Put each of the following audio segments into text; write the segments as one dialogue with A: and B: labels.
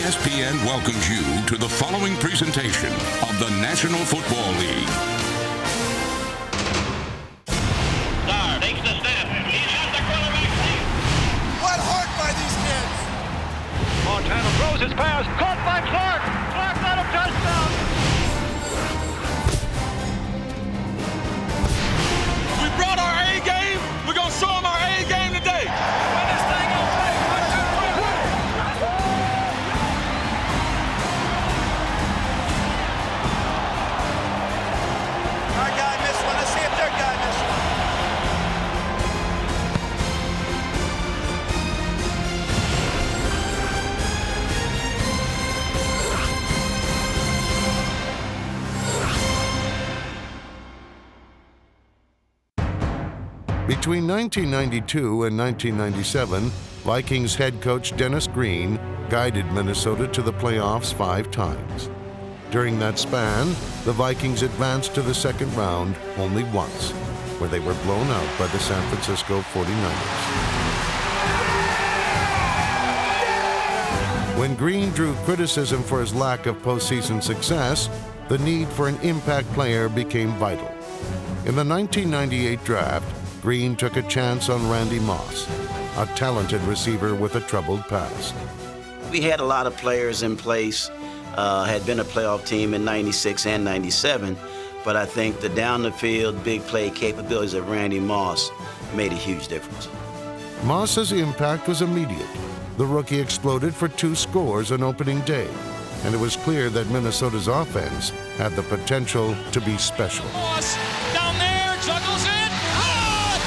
A: ESPN welcomes you to the following presentation of the National Football League.
B: Starr takes the snap. He's got the quarterback seat.
C: What heart by these kids!
B: Montana throws his pass. Caught by Clark. Clark got a touchdown.
C: We brought our A game. We're going to show them our A game today. Win this thing on play. 1, 2, 3. Our guy missed one. Let's see if their guy missed one.
D: Between 1992 and 1997, Vikings head coach Dennis Green guided Minnesota to the playoffs 5 times. During that span, the Vikings advanced to the second round only once, where they were blown out by the San Francisco 49ers. When Green drew criticism for his lack of postseason success, the need for an impact player became vital. In the 1998 draft, Green took a chance on Randy Moss, a talented receiver with a troubled past.
E: We had a lot of players in place, had been a playoff team in 96 and 97, but I think the down-the-field, big play capabilities of Randy Moss made a huge difference.
D: Moss's impact was immediate. The rookie exploded for 2 scores on opening day, and it was clear that Minnesota's offense had the potential to be special.
C: Moss down there, juggles it.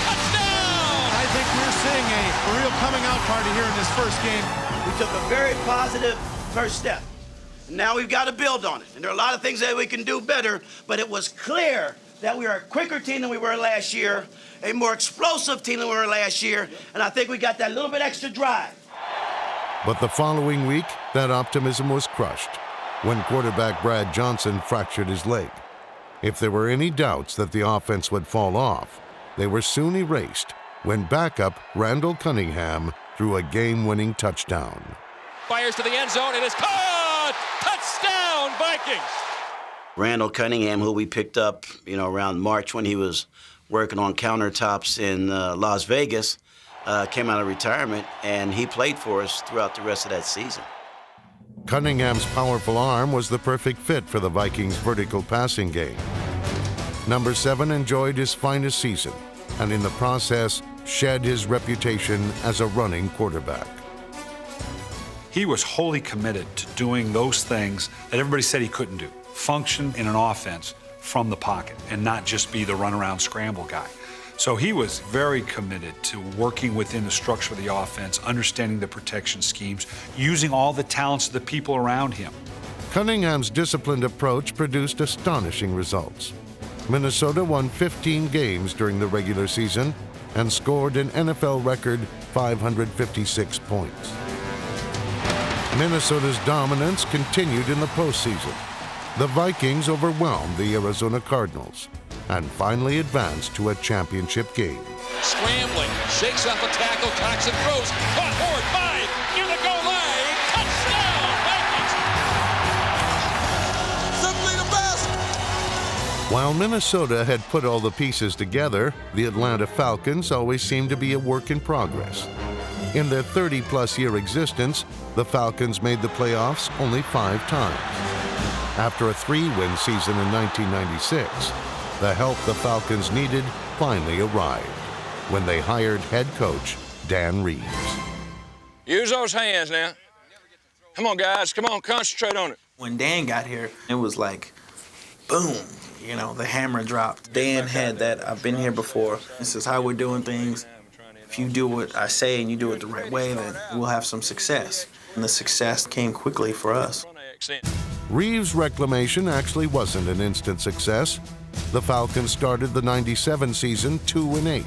C: Touchdown!
F: I think we're seeing a real coming out party here in this first game.
E: We took a very positive first step. Now we've got to build on it. And there are a lot of things that we can do better, but it was clear that we are a quicker team than we were last year, a more explosive team than we were last year, and I think we got that little bit extra drive.
D: But the following week, that optimism was crushed when quarterback Brad Johnson fractured his leg. If there were any doubts that the offense would fall off, they were soon erased when backup Randall Cunningham threw a game-winning touchdown.
C: Fires to the end zone. It is caught! Touchdown, Vikings!
E: Randall Cunningham, who we picked up, around March when he was working on countertops in Las Vegas, came out of retirement, and he played for us throughout the rest of that season.
D: Cunningham's powerful arm was the perfect fit for the Vikings' vertical passing game. Number 7 enjoyed his finest season, and in the process, shed his reputation as a running quarterback.
G: He was wholly committed to doing those things that everybody said he couldn't do. Function in an offense from the pocket and not just be the runaround scramble guy. So he was very committed to working within the structure of the offense, understanding the protection schemes, using all the talents of the people around him.
D: Cunningham's disciplined approach produced astonishing results. Minnesota won 15 games during the regular season and scored an NFL record 556 points. Minnesota's dominance continued in the postseason. The Vikings overwhelmed the Arizona Cardinals and finally advanced to a championship game.
C: Scrambling, shakes off a tackle, Cox and throws. Caught forward, 5, near the goal line. Touchdown, Vikings!
F: Simply the best!
D: While Minnesota had put all the pieces together, the Atlanta Falcons always seemed to be a work in progress. In their 30-plus year existence, the Falcons made the playoffs only 5 times. After a 3-win season in 1996, the help the Falcons needed finally arrived when they hired head coach Dan Reeves.
H: Use those hands now. Come on, guys. Come on, concentrate on it.
I: When Dan got here, it was like, boom, the hammer dropped. Dan had that, I've been here before. This is how we're doing things. If you do what I say and you do it the right way, then we'll have some success. And the success came quickly for us.
D: Reeves' reclamation actually wasn't an instant success. The Falcons started the 97 season 2-8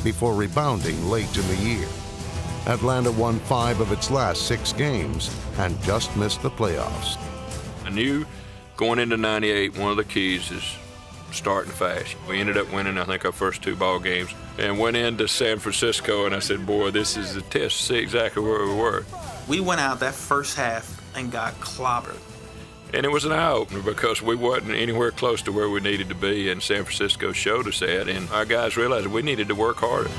D: before rebounding late in the year. Atlanta won 5 of its last 6 games and just missed the playoffs.
H: I knew going into 98, one of the keys is starting fast. We ended up winning, I think, our first 2 ball games and went into San Francisco, and I said, boy, this is a test to see exactly where we were.
I: We went out that first half and got clobbered.
H: And it was an eye-opener because we wasn't anywhere close to where we needed to be, and San Francisco showed us that, and our guys realized we needed to work harder.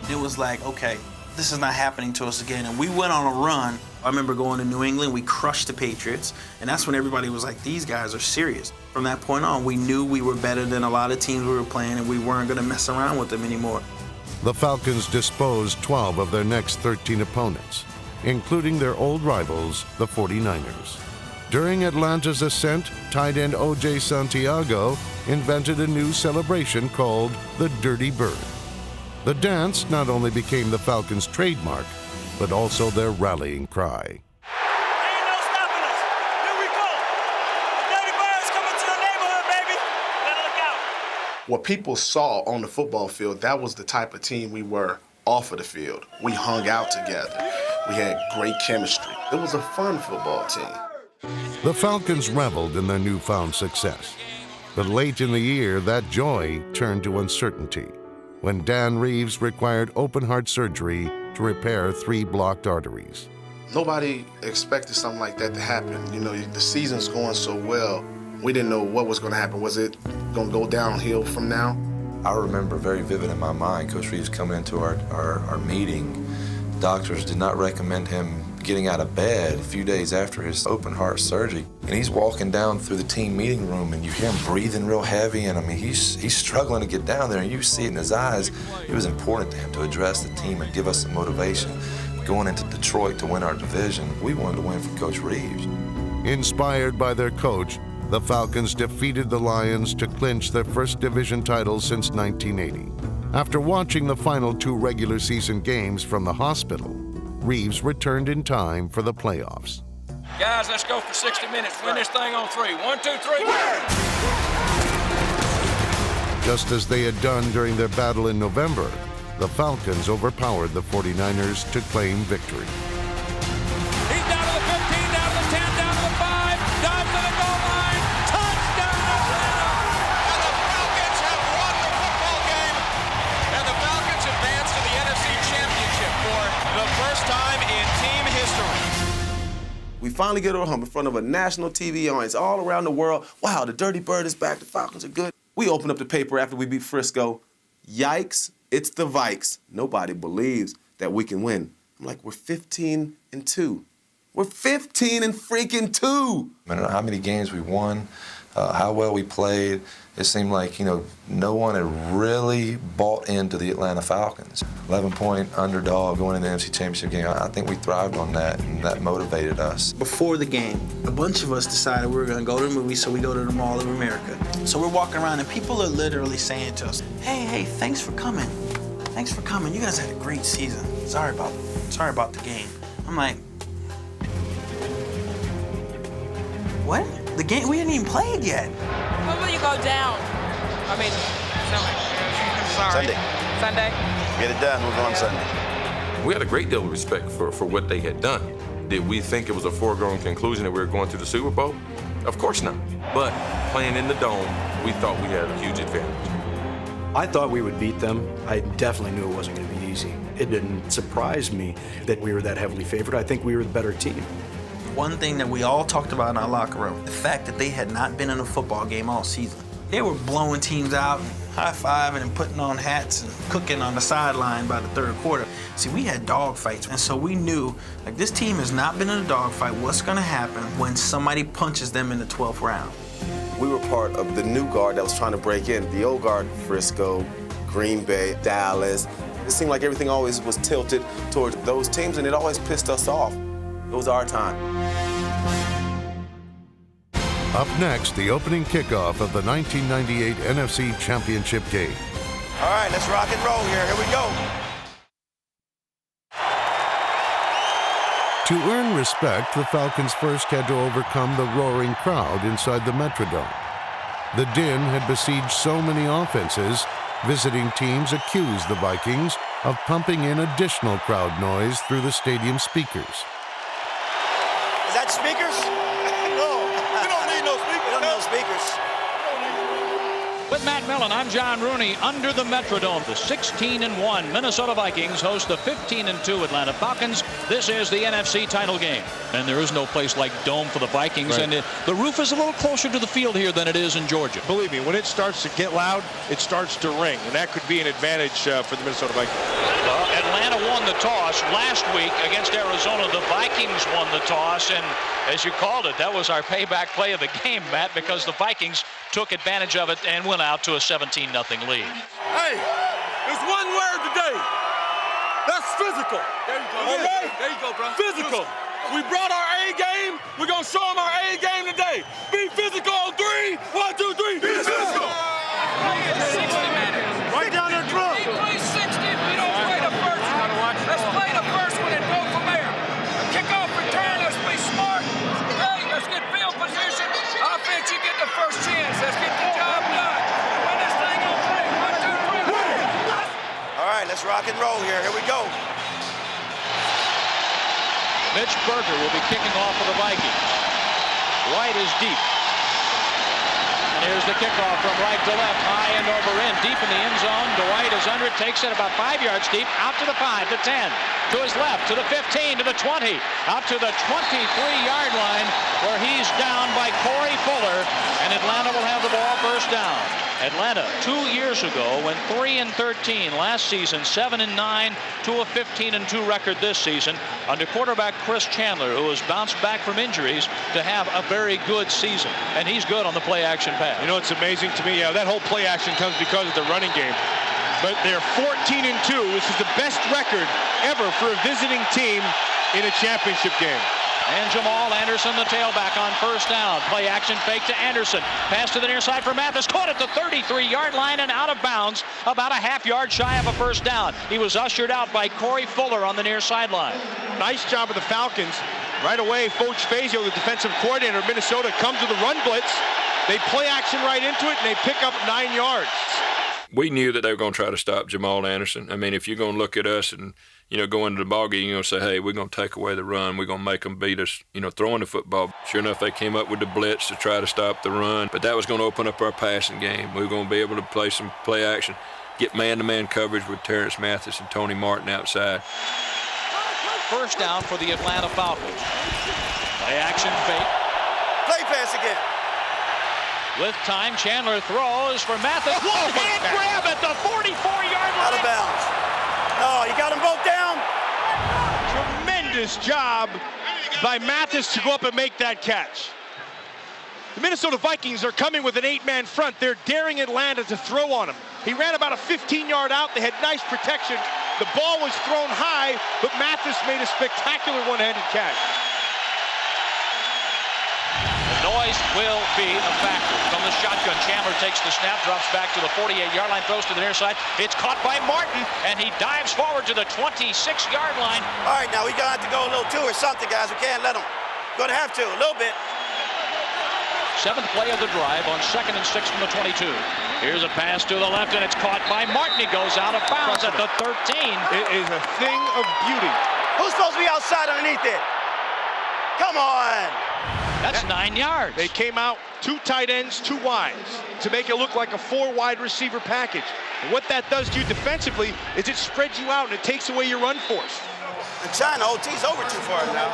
I: It was like, okay, this is not happening to us again. And we went on a run. I remember going to New England, we crushed the Patriots, and that's when everybody was like, these guys are serious. From that point on, we knew we were better than a lot of teams we were playing, and we weren't gonna mess around with them anymore.
D: The Falcons disposed 12 of their next 13 opponents, including their old rivals, the 49ers. During Atlanta's ascent, tight end O.J. Santiago invented a new celebration called the Dirty Bird. The dance not only became the Falcons' trademark, but also their rallying cry.
B: Ain't no stopping us. Here we go. The Dirty Bird's coming to the neighborhood, baby. Better look out.
J: What people saw on the football field, that was the type of team we were off of the field. We hung out together. We had great chemistry. It was a fun football team.
D: The Falcons reveled in their newfound success. But late in the year, that joy turned to uncertainty when Dan Reeves required open-heart surgery to repair 3 blocked arteries.
J: Nobody expected something like that to happen. You know, the season's going so well. We didn't know what was going to happen. Was it going to go downhill from now?
K: I remember very vivid in my mind, Coach Reeves coming into our meeting. Doctors did not recommend him getting out of bed a few days after his open heart surgery. And he's walking down through the team meeting room, and you hear him breathing real heavy, and I mean, he's struggling to get down there, and you see it in his eyes. It was important to him to address the team and give us some motivation. Going into Detroit to win our division, we wanted to win for Coach Reeves.
D: Inspired by their coach, the Falcons defeated the Lions to clinch their first division title since 1980. After watching the final 2 regular season games from the hospital, Reeves returned in time for the playoffs.
B: Guys, let's go for 60 minutes. Win this thing on 3. 1, 2, 3.
D: Just as they had done during their battle in November, the Falcons overpowered the 49ers to claim victory.
B: He's down to the 15, down to the 10, down to the 5, dives to the goal line. Touchdown, Atlanta!
C: And the Falcons have won the football game. And the Falcons advance to the NFC Championship for the first time in team history.
L: We finally get over home in front of a national TV audience all around the world. Wow, the Dirty Bird is back. The Falcons are good. We open up the paper after we beat Frisco. Yikes, it's the Vikes. Nobody believes that we can win. I'm like, we're 15-2. We're 15-2.
K: I don't know how many games we won, how well we played. It seemed like, no one had really bought into the Atlanta Falcons. 11-point underdog going into the NFC Championship game. I think we thrived on that, and that motivated us.
I: Before the game, a bunch of us decided we were gonna go to the movies, so we go to the Mall of America. So we're walking around, and people are literally saying to us, hey, thanks for coming. Thanks for coming. You guys had a great season. Sorry about the game. I'm like, what? The game? We hadn't even played yet.
M: When will you go down? Sorry. Sunday?
N: Get it done. We're going Sunday. We had a great deal of respect for what they had done. Did we think it was a foregone conclusion that we were going to the Super Bowl? Of course not. But playing in the Dome, we thought we had a huge advantage.
O: I thought we would beat them. I definitely knew it wasn't going to be easy. It didn't surprise me that we were that heavily favored. I think we were the better team.
I: One thing that we all talked about in our locker room, the fact that they had not been in a football game all season. They were blowing teams out, high-fiving and putting on hats and cooking on the sideline by the third quarter. See, we had dogfights, and so we knew, like, this team has not been in a dogfight. What's going to happen when somebody punches them in the 12th round?
L: We were part of the new guard that was trying to break in. The old guard, Frisco, Green Bay, Dallas. It seemed like everything always was tilted towards those teams, and it always pissed us off. It was our time.
D: Up next, the opening kickoff of the 1998 NFC Championship game.
E: All right, let's rock and roll here. Here we go.
D: To earn respect, the Falcons first had to overcome the roaring crowd inside the Metrodome. The din had besieged so many offenses, visiting teams accused the Vikings of pumping in additional crowd noise through the stadium speakers.
E: Is that speakers?
C: No, we don't need no speakers.
E: We don't need no speakers.
B: With Matt Millen, I'm John Rooney. Under the Metrodome, the 16-1 Minnesota Vikings host the 15-2 Atlanta Falcons. This is the NFC title game. And there is no place like Dome for the Vikings. Right. And the roof is a little closer to the field here than it is in Georgia.
F: Believe me, when it starts to get loud, it starts to ring. And that could be an advantage for the Minnesota Vikings.
B: Well, Atlanta won the toss last week against Arizona. The Vikings won the toss. And as you called it, that was our payback play of the game, Matt, because the Vikings took advantage of it and went out to a 17-0 lead.
P: Hey, there's one word today. That's physical. There you go. Okay? There you go, bro. Physical. We brought our A game. We're going to show them our A game today. Be physical on 3. 1, 2, 3. Be physical.
Q: 60 minutes. Right down their throat. We play 60 if we don't play the first one. Let's play the first one and go from there. Kickoff return, let's be smart. Hey, let's get field position. Offense, you get the first chance. Let's get the job done. Win this thing on 3. 1, 2, 3.
E: All right, let's rock and roll here. Here we go.
B: Mitch Berger will be kicking off for the Vikings. Right is deep. And here's the kickoff from right to left, high and over in, deep in the end zone. Dwight is under it, takes it about 5 yards deep, out to the 5, the 10, to his left, to the 15, to the 20, out to the 23-yard line, where he's down by Corey Fuller, and Atlanta will have the ball first down. Atlanta, 2 years ago, went 3-13 last season, 7-9 to a 15-2 record this season under quarterback Chris Chandler, who has bounced back from injuries to have a very good season. And he's good on the play-action pass.
F: You know, it's amazing to me. Yeah, that whole play action comes because of the running game. But they're 14-2. This is the best record ever for a visiting team in a championship game.
B: And Jamal Anderson, the tailback, on first down. Play action fake to Anderson. Pass to the near side for Mathis. Caught at the 33-yard line and out of bounds, about a half yard shy of a first down. He was ushered out by Corey Fuller on the near sideline.
F: Nice job of the Falcons. Right away, Coach Fazio, the defensive coordinator of Minnesota, comes with a run blitz. They play action right into it, and they pick up 9 yards.
H: We knew that they were going to try to stop Jamal Anderson. I mean, if you're going to look at us and, go into the ballgame, you're going to say, hey, we're going to take away the run. We're going to make them beat us, throwing the football. Sure enough, they came up with the blitz to try to stop the run. But that was going to open up our passing game. We were going to be able to play some play action, get man-to-man coverage with Terrence Mathis and Tony Martin outside.
B: First down for the Atlanta Falcons. Play action fake.
E: Play pass again.
B: With time, Chandler throws for Mathis. One-hand grab at the 44-yard line.
E: Out of bounds. No, you got them both down.
F: Tremendous job by Mathis to go up and make that catch. The Minnesota Vikings are coming with an 8-man front. They're daring Atlanta to throw on him. He ran about a 15-yard out. They had nice protection. The ball was thrown high, but Mathis made a spectacular one-handed catch.
B: Noise will be a factor. From the shotgun, Chandler takes the snap, drops back to the 48-yard line, throws to the near side. It's caught by Martin, and he dives forward to the 26-yard line.
E: All right, now we got to go a little 2 or something, guys. We can't let them. Going to have to, a little bit.
B: 7th play of the drive on 2nd and 6 from the 22. Here's a pass to the left, and it's caught by Martin. He goes out of bounds at the 13.
F: It is a thing of beauty.
E: Who's supposed to be outside underneath it? Come on.
B: That's 9 yards.
F: They came out 2 tight ends, 2 wides to make it look like a 4 wide receiver package. And what that does to you defensively is it spreads you out and it takes away your run force.
E: And China, OT's over too far now.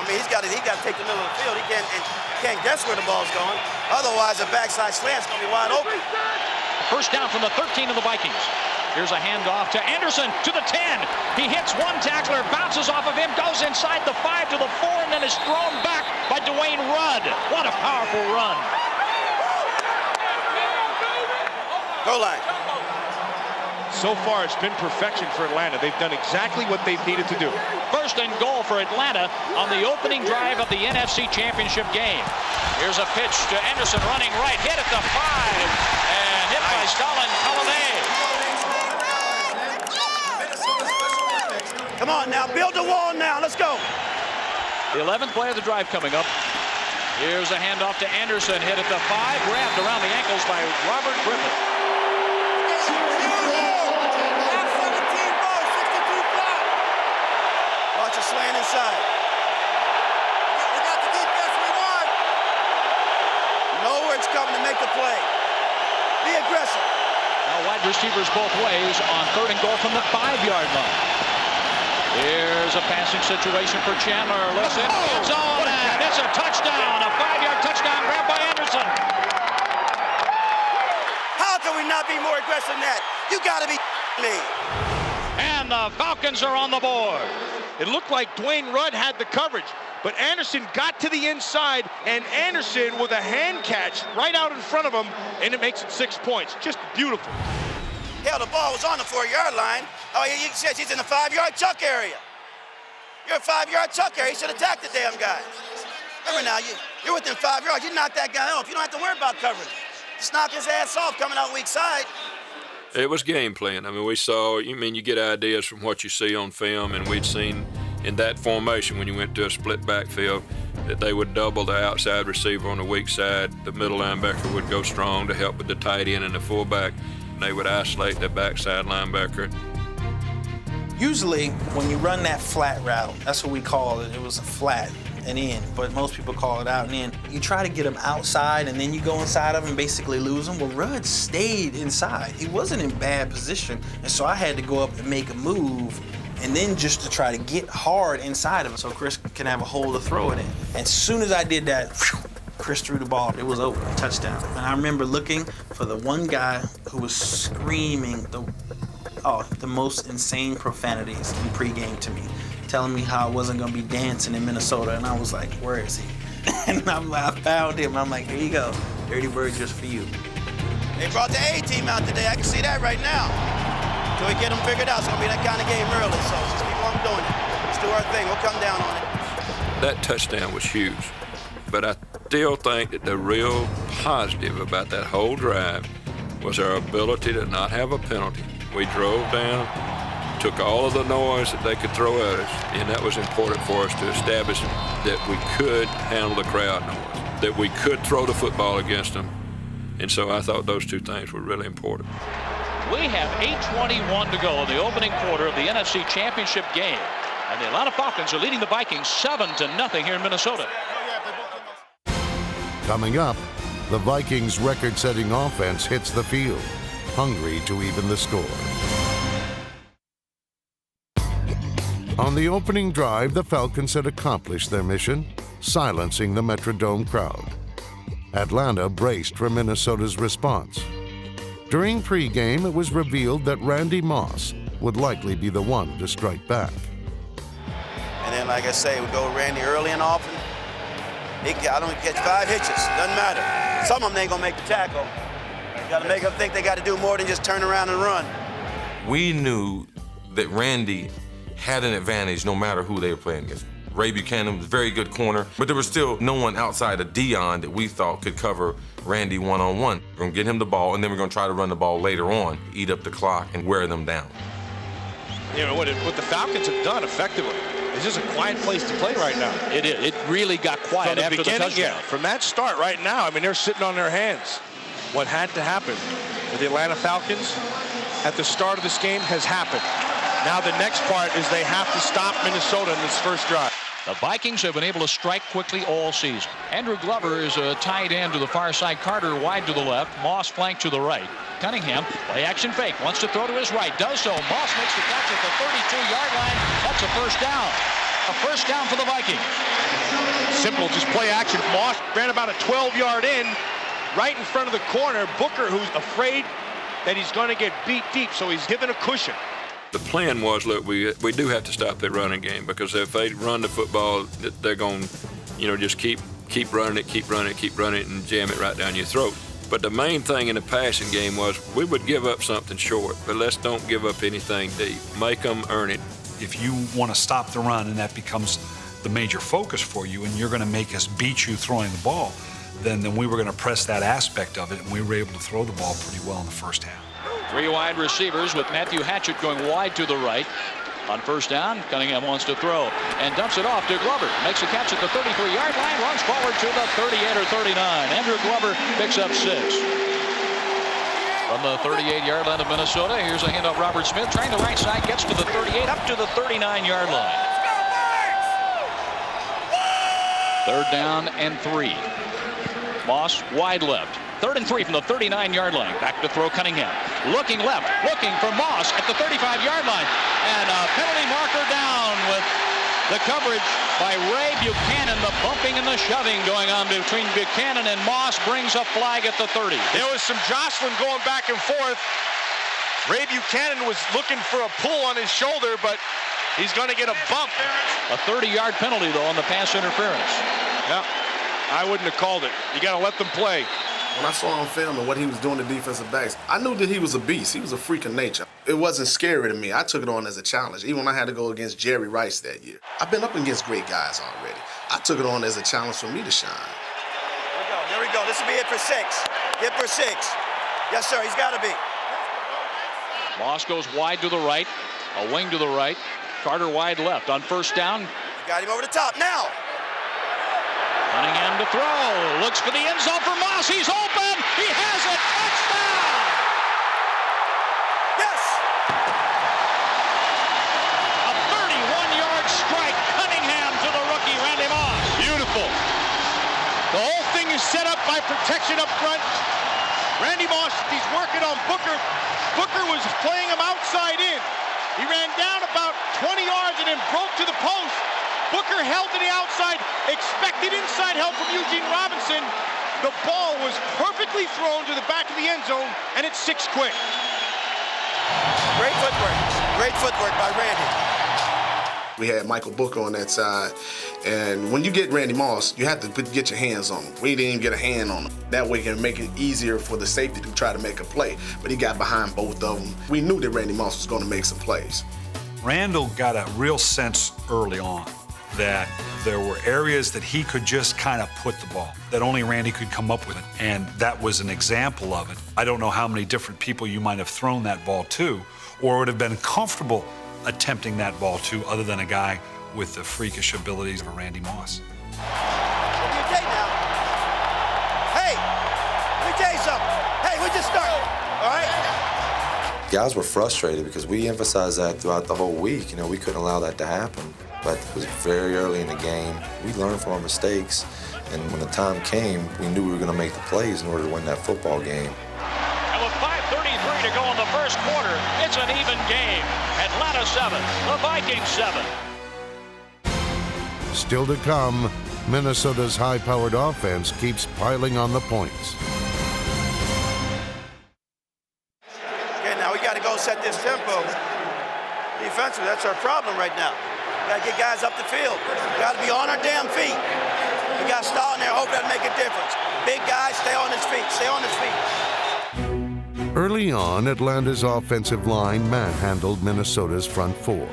E: He's got to take the middle of the field. He can't guess where the ball's going. Otherwise, a backside slant's going to be wide open.
B: First down from the 13 of the Vikings. Here's a handoff to Anderson to the 10. He hits one tackler, bounces off of him, goes inside the 5 to the 4, and then is thrown back by Dwayne Rudd. What a powerful run.
E: Goal line.
F: So far, it's been perfection for Atlanta. They've done exactly what they've needed to do.
B: First and goal for Atlanta on the opening drive of the NFC Championship game. Here's a pitch to Anderson running right, hit at the 5, and hit by Stalin Colonnade.
E: Come on now, build the wall now, let's go.
B: The 11th play of the drive coming up. Here's a handoff to Anderson, hit at the 5, grabbed around the ankles by Robert Griffin.
E: Watch it slant inside. We got the defense we want. Know where it's coming to make the play.
B: wide receivers both ways on 3rd and goal from the 5-yard line. Here's a passing situation for Chandler. Looks in the end zone, and it's a touchdown. A 5-yard touchdown grab by Anderson.
E: How can we not be more aggressive than that? You got to be me.
B: And the Falcons are on the board.
F: It looked like Dwayne Rudd had the coverage, but Anderson got to the inside, and Anderson with a hand catch right out in front of him, and it makes it 6 points. Just beautiful.
E: Hell, the ball was on the 4-yard line. Oh, yeah, you said he's in the 5-yard chuck area. You're a 5-yard chuck area. You should attack the damn guy. Remember now, you're within 5 yards. You knock that guy off. You don't have to worry about coverage. Just knock his ass off coming out weak side.
H: It was game plan. I mean, we saw, you get ideas from what you see on film, and we'd seen in that formation when you went to a split backfield that they would double the outside receiver on the weak side. The middle linebacker would go strong to help with the tight end and the fullback. And they would isolate the backside linebacker.
I: Usually, when you run that flat route, that's what we call it. It was a flat and in, but most people call it out and in. You try to get him outside, and then you go inside of him and basically lose him. Well, Rudd stayed inside. He wasn't in bad position, and so I had to go up and make a move, and then just to try to get hard inside of him so Chris can have a hole to throw it in. And as soon as I did that, Chris threw the ball. It was over, touchdown. And I remember looking for the one guy who was screaming the most insane profanities in pregame to me, telling me how I wasn't gonna be dancing in Minnesota, and I was like, where is he? And I found him, and I'm like, here you go, Dirty Bird just for you.
E: They brought the A-team out today. I can see that right now. Till we get them figured out, it's gonna be that kind of game early, so just keep on doing it. Let's do our thing, we'll come down on it.
H: That touchdown was huge, but I still think that the real positive about that whole drive was our ability to not have a penalty. We drove down, took all of the noise that they could throw at us, and that was important for us to establish that we could handle the crowd noise, that we could throw the football against them. And so I thought those two things were really important.
B: We have 8:21 to go in the opening quarter of the NFC Championship game. And the Atlanta Falcons are leading the Vikings 7-0 here in Minnesota.
D: Coming up, the Vikings' record-setting offense hits the field, hungry to even the score. On the opening drive, the Falcons had accomplished their mission, silencing the Metrodome crowd. Atlanta braced for Minnesota's response. During pregame, it was revealed that Randy Moss would likely be the one to strike back.
E: And then, like I say, we go with Randy early and often. I don't catch 5 hitches, doesn't matter. Some of them ain't gonna make the tackle. You gotta make them think they gotta do more than just turn around and run.
N: We knew that Randy had an advantage no matter who they were playing against. Ray Buchanan was a very good corner, but there was still no one outside of Dion that we thought could cover Randy one-on-one. We're gonna get him the ball, and then we're gonna try to run the ball later on, eat up the clock, and wear them down.
F: You know, what the Falcons have done effectively, it's just a quiet place to play right now.
B: It is. It really got quiet after the touchdown.
F: Yeah, from that start right now, I mean, they're sitting on their hands. What had to happen with the Atlanta Falcons at the start of this game has happened. Now the next part is they have to stop Minnesota in this first drive.
B: The Vikings have been able to strike quickly all season. Andrew Glover is a tight end to the far side. Carter wide to the left. Moss flank to the right. Cunningham, play action fake, wants to throw to his right, does so. Moss makes the catch at the 32-yard line. That's a first down. A first down for the Vikings.
F: Simple, just play action. Moss ran about a 12-yard in, right in front of the corner. Booker, who's afraid that he's going to get beat deep, so he's given a cushion.
H: The plan was, look, we do have to stop that running game, because if they run the football, they're going to, just keep running it, and jam it right down your throat. But the main thing in the passing game was we would give up something short, but let's don't give up anything deep. Make them earn it.
G: If you want to stop the run and that becomes the major focus for you, and you're going to make us beat you throwing the ball, then we were going to press that aspect of it, and we were able to throw the ball pretty well in the first half.
B: 3 wide receivers with Matthew Hatchett going wide to the right. On first down, Cunningham wants to throw and dumps it off to Glover. Makes a catch at the 33-yard line, runs forward to the 38 or 39. Andrew Glover picks up 6. From the 38-yard line of Minnesota, here's a handoff. Robert Smith trying the right side, gets to the 38, up to the 39-yard line. 3rd down and 3. Moss wide left. 3rd and 3 from the 39-yard line. Back to throw Cunningham. Looking left, looking for Moss at the 35-yard line. And a penalty marker down with the coverage by Ray Buchanan. The bumping and the shoving going on between Buchanan and Moss brings a flag at the 30.
F: There was some jostling going back and forth. Ray Buchanan was looking for a pull on his shoulder, but he's going to get a bump.
B: A 30-yard penalty, though, on the pass interference.
F: Yeah, I wouldn't have called it. You got to let them play.
J: When I saw on film and what he was doing to defensive backs, I knew that he was a beast. He was a freak of nature. It wasn't scary to me. I took it on as a challenge, even when I had to go against Jerry Rice that year. I've been up against great guys already. I took it on as a challenge for me to shine.
E: Here we go. This will be it for 6. Hit for 6. Yes, sir. He's got to be.
B: Moss goes wide to the right, a wing to the right. Carter wide left on 1st down.
E: Got him over the top now.
B: Cunningham to throw. Looks for the end zone for Moss. He's open. He has it. Touchdown.
E: Yes.
B: A 31-yard strike. Cunningham to the rookie, Randy Moss.
F: Beautiful. The whole thing is set up by protection up front. Randy Moss, he's working on Booker. Booker was playing him outside in. He ran down about 20 yards and then broke to the post. Booker held to the outside, expected inside help from Eugene Robinson. The ball was perfectly thrown to the back of the end zone, and it's 6 quick.
E: Great footwork. Great footwork by Randy.
J: We had Michael Booker on that side, and when you get Randy Moss, you have to get your hands on him. We didn't even get a hand on him. That way it can make it easier for the safety to try to make a play, but he got behind both of them. We knew that Randy Moss was going to make some plays.
G: Randall got a real sense early on that there were areas that he could just kind of put the ball, that only Randy could come up with it, and that was an example of it. I don't know how many different people you might have thrown that ball to or would have been comfortable attempting that ball to other than a guy with the freakish abilities of a Randy Moss.
E: What do you take now? Hey, let me tell you something. Hey, we just started, all right?
K: Guys were frustrated because we emphasized that throughout the whole week. You know, we couldn't allow that to happen. But it was very early in the game. We learned from our mistakes, and when the time came, we knew we were going to make the plays in order to win that football game.
B: And with 5:33 to go in the first quarter, it's an even game. Atlanta 7, the Vikings 7.
D: Still to come, Minnesota's high-powered offense keeps piling on the points.
E: Okay, now we got to go set this tempo. Defensively, that's our problem right now. We got to get guys up the field. We got to be on our damn feet. We got to stall in there, hope that'll make a difference. Big guys, stay on his feet. Stay on his feet.
D: Early on, Atlanta's offensive line manhandled Minnesota's front four.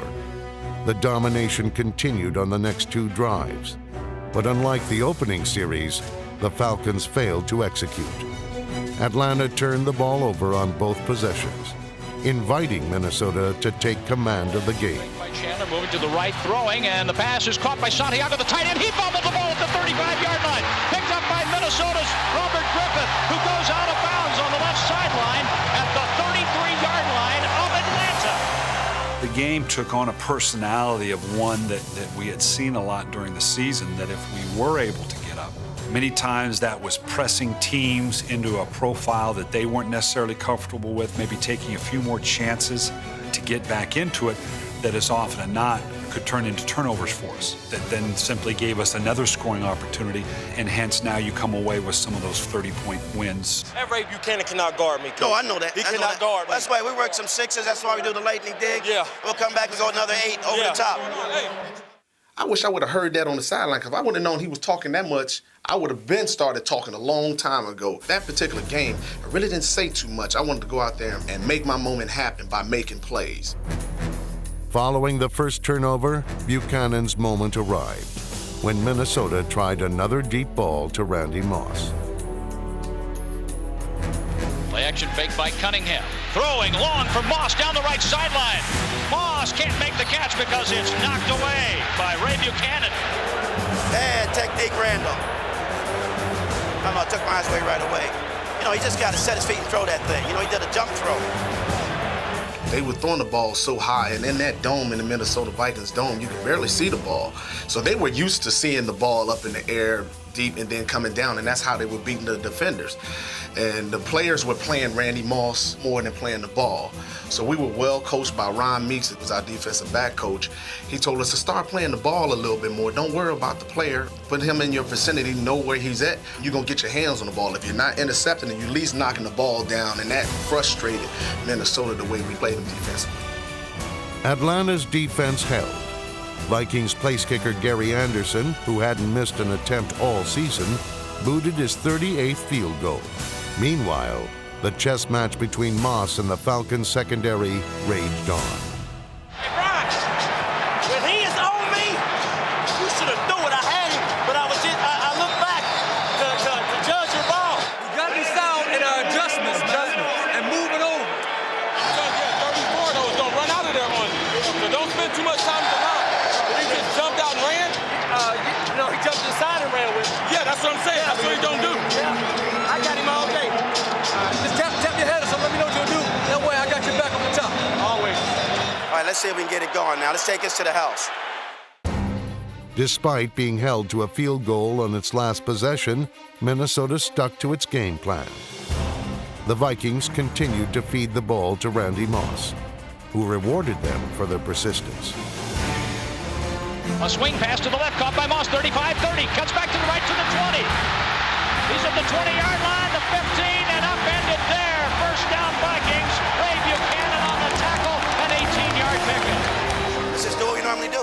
D: The domination continued on the next 2 drives. But unlike the opening series, the Falcons failed to execute. Atlanta turned the ball over on both possessions, inviting Minnesota to take command of the game.
B: Chandler moving to the right, throwing, and the pass is caught by Santiago, the tight end. He fumbled the ball at the 35-yard line. Picked up by Minnesota's Robert Griffith, who goes out of bounds on the left sideline at the 33-yard line of Atlanta.
G: The game took on a personality of one that we had seen a lot during the season, that if we were able to get up, many times that was pressing teams into a profile that they weren't necessarily comfortable with, maybe taking a few more chances to get back into it, that as often as not could turn into turnovers for us, that then simply gave us another scoring opportunity, and hence now you come away with some of those 30-point wins.
P: That Ray Buchanan cannot guard me, Coach.
E: No, I know that.
P: He cannot guard me.
E: That's why we work some 6s. That's why we do the lightning dig.
P: Yeah.
E: We'll come back and go another 8 over the top.
J: I wish I would have heard that on the sideline, because if I would have known he was talking that much, I would have been started talking a long time ago. That particular game, I really didn't say too much. I wanted to go out there and make my moment happen by making plays.
D: Following the first turnover, Buchanan's moment arrived when Minnesota tried another deep ball to Randy Moss.
B: Play action fake by Cunningham. Throwing long from Moss down the right sideline. Moss can't make the catch because it's knocked away by Ray Buchanan.
E: Bad technique, Randall. I took my eyes away right away. You know, he just got to set his feet and throw that thing. You know, he did a jump throw.
J: They were throwing the ball so high, and in that dome, in the Minnesota Vikings dome, you could barely see the ball. So they were used to seeing the ball up in the air, deep and then coming down, and that's how they were beating the defenders. And the players were playing Randy Moss more than playing the ball. So we were well coached by Ron Meeks, who was our defensive back coach. He told us to start playing the ball a little bit more. Don't worry about the player. Put him in your vicinity, know where he's at. You're going to get your hands on the ball. If you're not intercepting it, you're at least knocking the ball down, and that frustrated Minnesota the way we played them defensively.
D: Atlanta's defense held. Vikings place kicker Gary Anderson, who hadn't missed an attempt all season, booted his 38th field goal. Meanwhile, the chess match between Moss and the Falcons secondary raged on.
Q: Hey, Brian, when he is on me, you should have threw it. I had him, but I looked back to judge your ball.
P: You got to be sound in our adjustments, and moving over. Because, 34 of those don't run out of there on you. So don't spend too much time at the line. If he just jumped out and ran,
Q: he jumped inside and ran with it.
P: Yeah, that's what I'm saying. That's what he don't do.
Q: Yeah, I got him all day.
P: Just tap your head or something. Let me know what you'll do. That way I got your back on the top. Always.
E: All right, let's see if we can get it going now. Let's take us to the house.
D: Despite being held to a field goal on its last possession, Minnesota stuck to its game plan. The Vikings continued to feed the ball to Randy Moss, who rewarded them for their persistence.
B: A swing pass to the left, caught by Moss, 35-30, cuts back to the right to the 20. He's at the 20-yard line, the 15, and upended there. First down Vikings. Ray Buchanan on the tackle, an 18-yard pickup.
E: Let's just do what we normally do.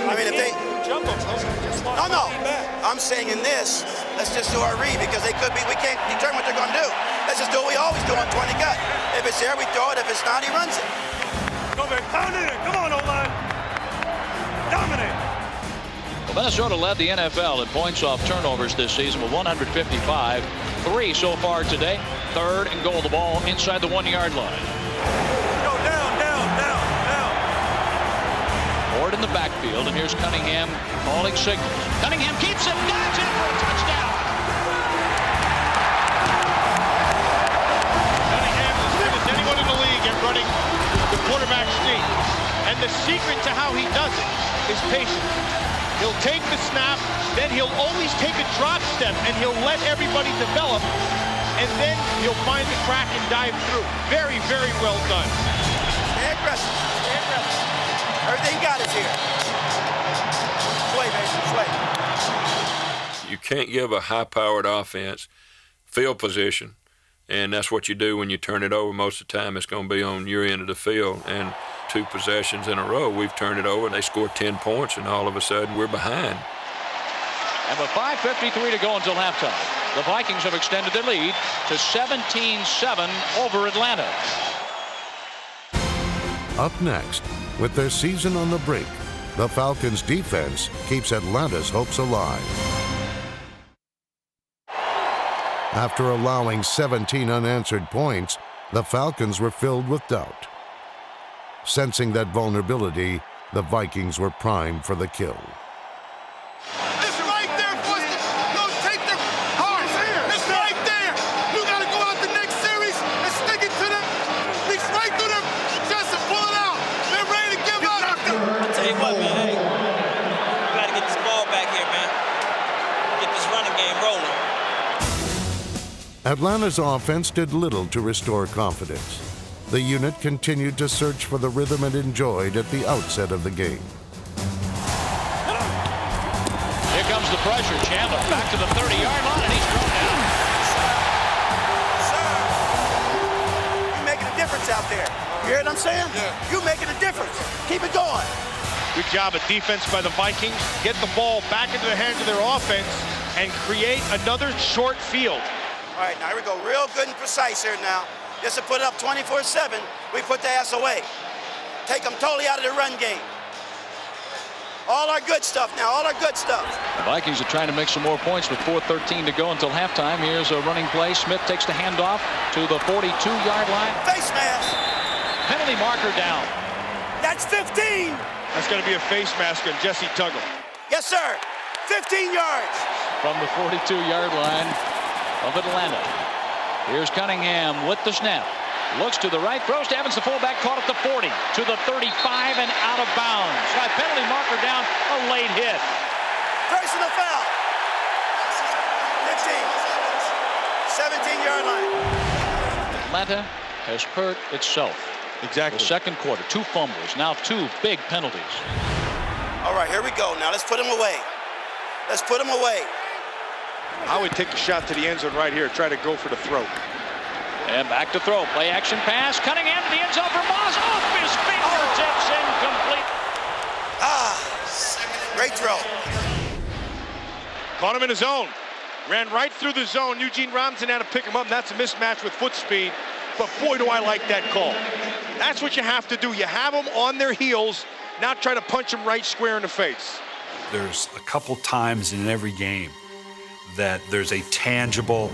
E: I mean, if they... No. I'm saying in this, let's just do our read because we can't determine what they're going to do. Let's just do what we always do on 20 cut. If it's there, we throw it. If it's not, he runs it.
P: Come on, pound it in. Come on, O-line. Dominate.
B: Well, Minnesota led the NFL in points off turnovers this season with 155. 3 so far today. Third and goal, the ball inside the 1-yard line.
P: Go down.
B: Ward in the backfield, and here's Cunningham calling signals. Cunningham keeps it, dives in for a touchdown.
F: Cunningham is as good as anyone in the league at running the quarterback sneak. And the secret to how he does it is patience. He'll take the snap, then he'll always take a drop step, and he'll let everybody develop, and then he'll find the crack and dive through. Very, very well done.
E: Stay aggressive. Everything got us here. Sway, baby, sway.
H: You can't give a high-powered offense field position, and that's what you do when you turn it over. Most of the time it's going to be on your end of the field, and 2 possessions in a row, we've turned it over, and they scored 10 points, and all of a sudden we're behind.
B: And with 5:53 to go until halftime, the Vikings have extended their lead to 17-7 over Atlanta.
D: Up next, with their season on the brink, the Falcons' defense keeps Atlanta's hopes alive. After allowing 17 unanswered points, the Falcons were filled with doubt. Sensing that vulnerability, the Vikings were primed for the kill.
P: It's right there, boys. No, take the heart. It's right there. You got to go out the next series and stick it to them. Reach right through them chest and pull it out. They're ready to give up.
I: I tell you what, man, hey, you got to get this ball back here, man. Get this running game rolling.
D: Atlanta's offense did little to restore confidence. The unit continued to search for the rhythm it enjoyed at the outset of the game.
B: Here comes the pressure. Chandler back to the 30-yard line, and he's thrown down.
E: Sir, you're making a difference out there. You hear what I'm saying?
P: Yeah.
E: You're making a difference. Keep it going.
F: Good job of defense by the Vikings. Get the ball back into the hands of their offense and create another short field.
E: All right, now here we go. Real good and precise here now. Just to put it up 24/7, we put the ass away. Take them totally out of the run game. All our good stuff now, all our good stuff.
B: The Vikings are trying to make some more points with 4:13 to go until halftime. Here's a running play. Smith takes the handoff to the 42-yard line.
E: Face mask.
B: Penalty marker down.
E: That's 15.
F: That's going to be a face mask on Jesse Tuggle.
E: Yes, sir. 15 yards.
B: From the 42-yard line of Atlanta. Here's Cunningham with the snap. Looks to the right, throws to Evans, the fullback, caught at the 40, to the 35 and out of bounds. Got penalty marker down, a late hit.
E: Personal foul. 17-yard line.
B: Atlanta has hurt itself.
F: Exactly.
B: The second quarter, 2 fumbles, now 2 big penalties.
E: All right, here we go. Now let's put him away. Let's put him away.
F: I would take a shot to the end zone right here, try to go for the throw.
B: And back to throw. Play action pass. Cunningham to the end zone for Moss. Off his fingertips. Incomplete.
E: Great throw.
F: Caught him in his zone. Ran right through the zone. Eugene Robinson had to pick him up. That's a mismatch with foot speed. But boy, do I like that call. That's what you have to do. You have them on their heels, not try to punch them right square in the face.
G: There's a couple times in every game that there's a tangible,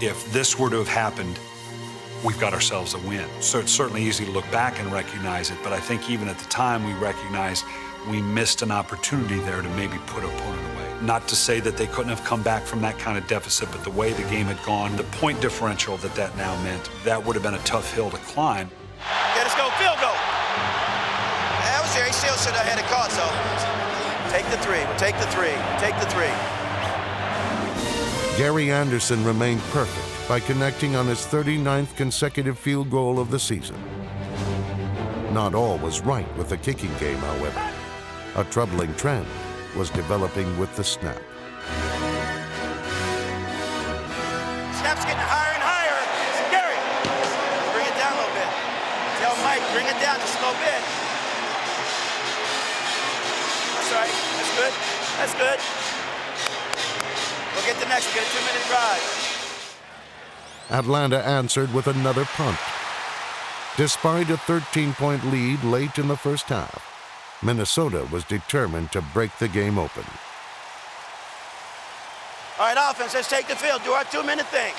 G: if this were to have happened, we've got ourselves a win. So it's certainly easy to look back and recognize it, but I think even at the time we recognized we missed an opportunity there to maybe put an opponent away. Not to say that they couldn't have come back from that kind of deficit, but the way the game had gone, the point differential that now meant, that would have been a tough hill to climb.
E: Okay, let's go, field goal. That was there, he still should have had it caught, so. Take the 3, we'll take the 3, take the 3.
D: Gary Anderson remained perfect by connecting on his 39th consecutive field goal of the season. Not all was right with the kicking game, however. A troubling trend was developing with the snap.
E: Snap's getting higher and higher. Gary, bring it down a little bit. Tell Mike, bring it down just a little bit. That's right, that's good, that's good. We'll get the next, we'll get a 2-minute drive.
D: Atlanta answered with another punt. Despite a 13-point lead late in the first half, Minnesota was determined to break the game open.
E: All right, offense, let's take the field, do our 2-minute thing.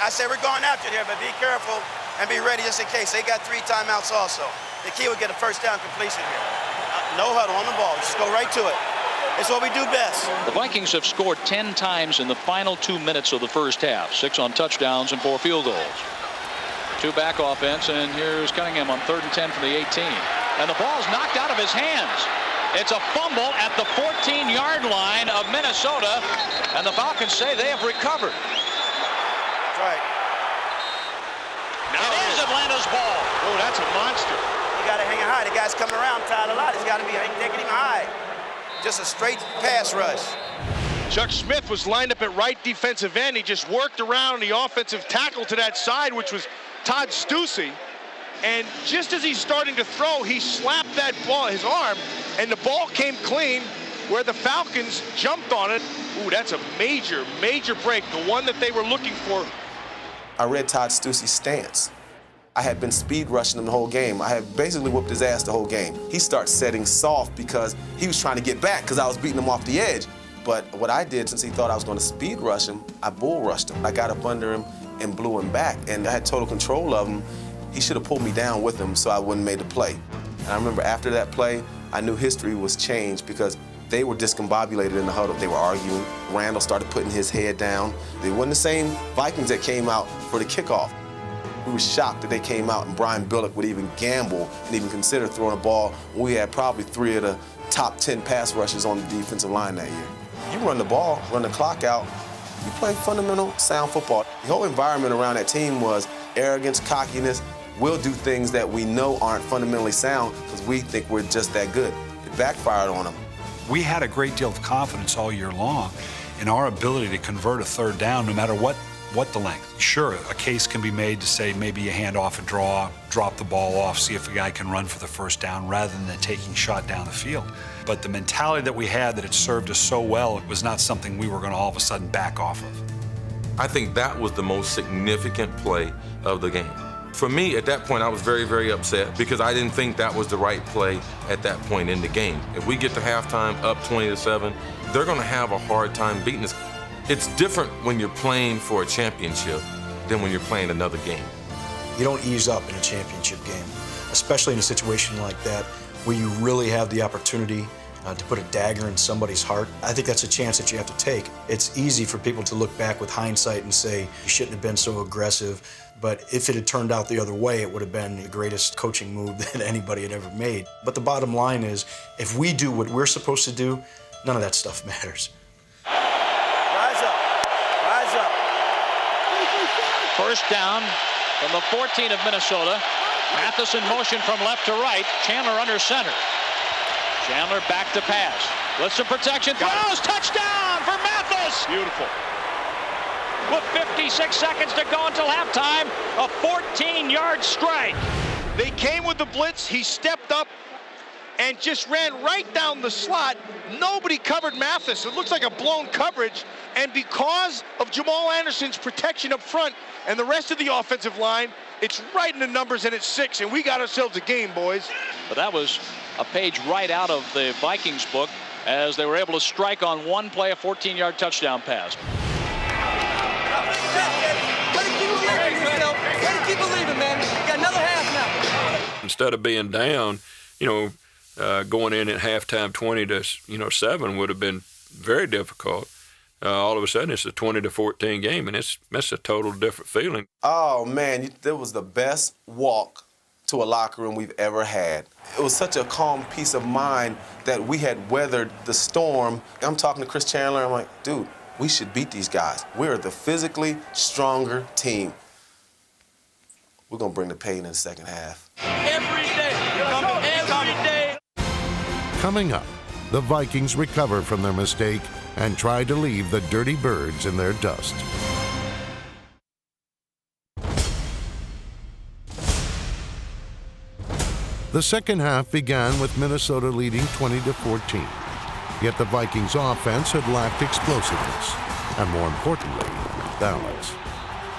E: I say we're going after it here, but be careful and be ready just in case. They got 3 timeouts also. The key would get a first down completion here. No huddle on the ball, just go right to it. It's what we do best.
B: The Vikings have scored 10 times in the final 2 minutes of the first half. 6 on touchdowns and 4 field goals. 2 back offense, and here's Cunningham on 3rd and 10 from the 18. And the ball's knocked out of his hands. It's a fumble at the 14-yard line of Minnesota, and the Falcons say they have recovered.
E: That's right.
B: Now it is Atlanta's ball.
F: Oh, that's a monster.
E: You got to hang it high. The guy's coming around Tyler Lott. He's got to be taking him high. Just a straight pass rush.
F: Chuck Smith was lined up at right defensive end. He just worked around the offensive tackle to that side, which was Todd Stussy. And just as he's starting to throw, he slapped that ball, his arm, and the ball came clean where the Falcons jumped on it. Ooh, that's a major, major break, the one that they were looking for.
L: I read Todd Stussy's stance. I had been speed rushing him the whole game. I had basically whooped his ass the whole game. He starts setting soft because he was trying to get back because I was beating him off the edge. But what I did, since he thought I was going to speed rush him, I bull rushed him. I got up under him and blew him back, and I had total control of him. He should have pulled me down with him so I wouldn't have made the play. And I remember after that play, I knew history was changed because they were discombobulated in the huddle. They were arguing. Randall started putting his head down. They weren't the same Vikings that came out for the kickoff. We were shocked that they came out and Brian Billick would even gamble and even consider throwing a ball when we had probably 3 of the top 10 pass rushers on the defensive line that year. You run the ball, run the clock out, you play fundamental sound football. The whole environment around that team was arrogance, cockiness. We'll do things that we know aren't fundamentally sound because we think we're just that good. It backfired on them.
G: We had a great deal of confidence all year long in our ability to convert a 3rd down no matter what the length. Sure, a case can be made to say maybe you hand off a draw, drop the ball off, see if a guy can run for the 1st down rather than taking shot down the field. But the mentality that we had that it served us so well was not something we were going to all of a sudden back off of.
N: I think that was the most significant play of the game. For me, at that point, I was very, very upset because I didn't think that was the right play at that point in the game. If we get to halftime up 20-7, they're going to have a hard time beating us. It's different when you're playing for a championship than when you're playing another game.
O: You don't ease up in a championship game, especially in a situation like that where you really have the opportunity to put a dagger in somebody's heart. I think that's a chance that you have to take. It's easy for people to look back with hindsight and say, you shouldn't have been so aggressive. But if it had turned out the other way, it would have been the greatest coaching move that anybody had ever made. But the bottom line is, if we do what we're supposed to do, none of that stuff matters.
E: Rise up. Rise
B: First down from the 14 of Minnesota. Mathis in motion from left to right. Chandler under center. Chandler back to pass. With some protection. Throws. Touchdown for Mathis.
F: Beautiful.
B: With 56 seconds to go until halftime. A 14-yard strike.
F: They came with the blitz. He stepped up and just ran right down the slot. Nobody covered Mathis. It looks like a blown coverage. And because of Jamal Anderson's protection up front and the rest of the offensive line, it's right in the numbers, and it's 6, and we got ourselves a game, boys.
B: But that was a page right out of the Vikings book as they were able to strike on one play, a 14-yard touchdown pass.
Q: Keep believing, man. You got another half now.
H: Instead of being down, going in at halftime 20-7 would have been very difficult. All of a sudden, it's a 20-14 game, and it's a total different feeling.
L: Oh, man, that was the best walk to a locker room we've ever had. It was such a calm peace of mind that we had weathered the storm. I'm talking to Chris Chandler. I'm like, dude, we should beat these guys. We're the physically stronger team. We're going to bring the pain in the second half.
Q: Every day. Every day.
D: Coming up, the Vikings recover from their mistake and try to leave the Dirty Birds in their dust. The second half began with Minnesota leading 20-14. Yet the Vikings offense had lacked explosiveness and, more importantly, balance.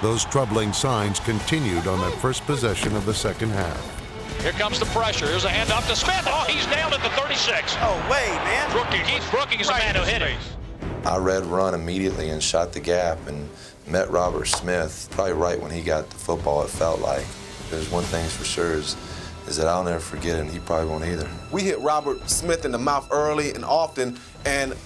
D: Those troubling signs continued on their first possession of the second half.
B: Here comes the pressure. Here's a handoff to Smith. Oh, he's nailed it, the 36.
E: Oh, way, man.
B: Keith Brookings is the man who hit it.
K: I read run immediately and shot the gap and met Robert Smith probably right when he got the football, it felt like. There's one thing for sure is that I'll never forget it, and he probably won't either.
L: We hit Robert Smith in the mouth early and often, and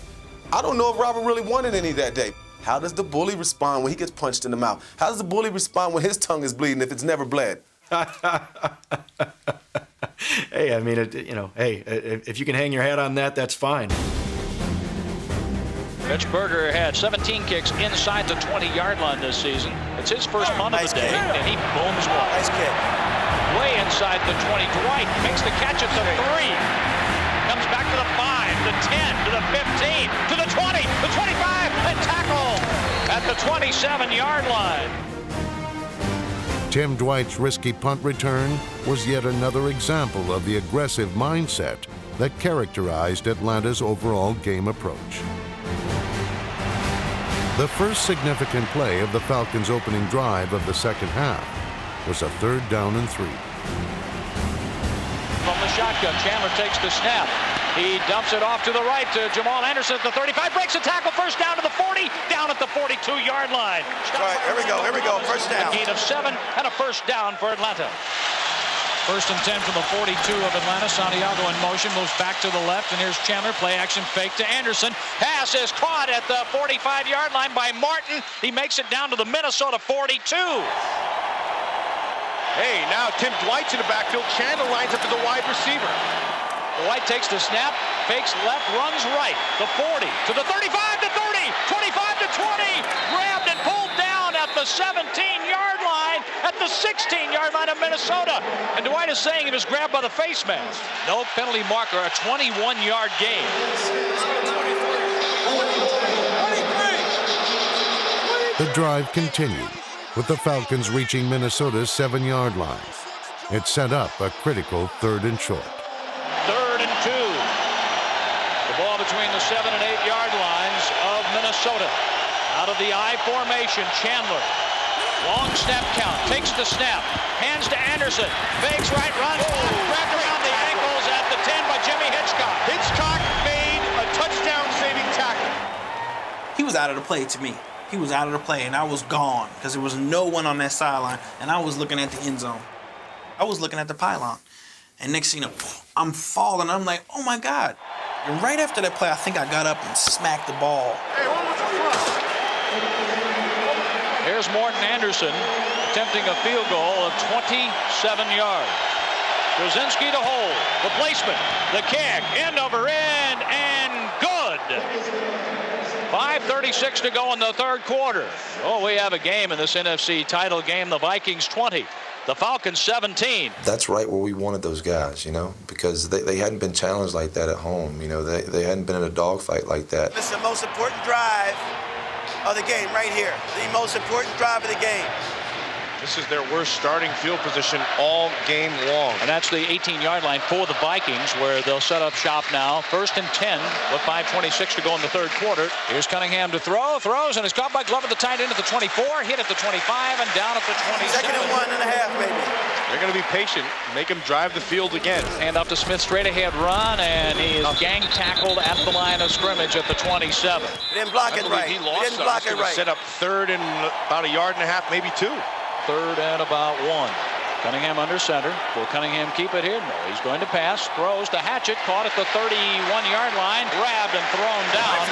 L: I don't know if Robert really wanted any that day. How does the bully respond when he gets punched in the mouth? How does the bully respond when his tongue is bleeding if it's never bled?
O: Hey, I mean, if you can hang your hat on that, that's fine.
B: Mitch Berger had 17 kicks inside the 20-yard line this season. It's his first punt of the day, and he booms one.
E: Nice kick.
B: Way inside the 20. Dwight makes the catch at the 3. Comes back to the 5, the 10, to the 15, to the 20, the 25, and tackle at the 27-yard line.
D: Tim Dwight's risky punt return was yet another example of the aggressive mindset that characterized Atlanta's overall game approach. The first significant play of the Falcons' opening drive of the second half was a 3rd down and 3.
B: From the shotgun, Chandler takes the snap. He dumps it off to the right to Jamal Anderson at the 35, breaks a tackle, first down to the 40, down at the 42-yard line.
E: All right, here we go, first down.
B: A gain of 7 and a first down for Atlanta. First and 10 from the 42 of Atlanta. Santiago in motion, moves back to the left, and here's Chandler. Play action fake to Anderson. Pass is caught at the 45-yard line by Martin. He makes it down to the Minnesota 42.
F: Hey, now Tim Dwight's in the backfield. Chandler lines up as a wide receiver.
B: Dwight takes the snap, fakes left, runs right. The 40 to the 35 to 30, 25 to 20. Grabbed and pulled down at the 17-yard line, at the 16-yard line of Minnesota. And Dwight is saying he was grabbed by the face mask. No penalty marker, a 21-yard gain.
D: The drive continued, with the Falcons reaching Minnesota's 7-yard line. It set up a critical 3rd and short.
B: 3rd and 2. The ball between the 7 and 8-yard lines of Minnesota. Out of the I formation, Chandler. Long snap count, takes the snap, hands to Anderson, fakes right, runs, wrapped around the ankles at the 10 by Jimmy Hitchcock.
F: Hitchcock made a touchdown-saving tackle.
I: He was out of the play to me. He was out of the play, and I was gone because there was no one on that sideline, and I was looking at the end zone. I was looking at the pylon. And next thing you know, I'm falling. I'm like, oh, my God. And right after that play, I think I got up and smacked the ball.
F: Hey, what was the front?
B: Here's Morton Anderson attempting a field goal of 27 yards. Brzezinski to hold. The placement, the kick, end over end, and good. 5:36 to go in the third quarter. Oh, we have a game in this NFC title game. The Vikings 20, the Falcons 17.
K: That's right where we wanted those guys, you know, because they hadn't been challenged like that at home. You know, they hadn't been in a dogfight like that.
E: This is the most important drive of the game right here. The most important drive of the game.
F: This is their worst starting field position all game long.
B: And that's the 18-yard line for the Vikings, where they'll set up shop now. 1st and 10 with 5:26 to go in the third quarter. Here's Cunningham to throws, and it's caught by Glover, the tight end at the 24, hit at the 25, and down at the 27.
E: 2nd and 1.5, baby.
F: They're going to be patient, make him drive the field again.
B: Hand off to Smith, straight ahead run, and he is gang tackled at the line of scrimmage at the 27.
E: He didn't block it right.
F: He lost
E: didn't block it right.
F: Set up 3rd and about 1.5 yards, maybe 2.
B: 3rd and about 1. Cunningham under center. Will Cunningham keep it here? No, he's going to pass. Throws to Hatchett. Caught at the 31-yard line. Grabbed and thrown down.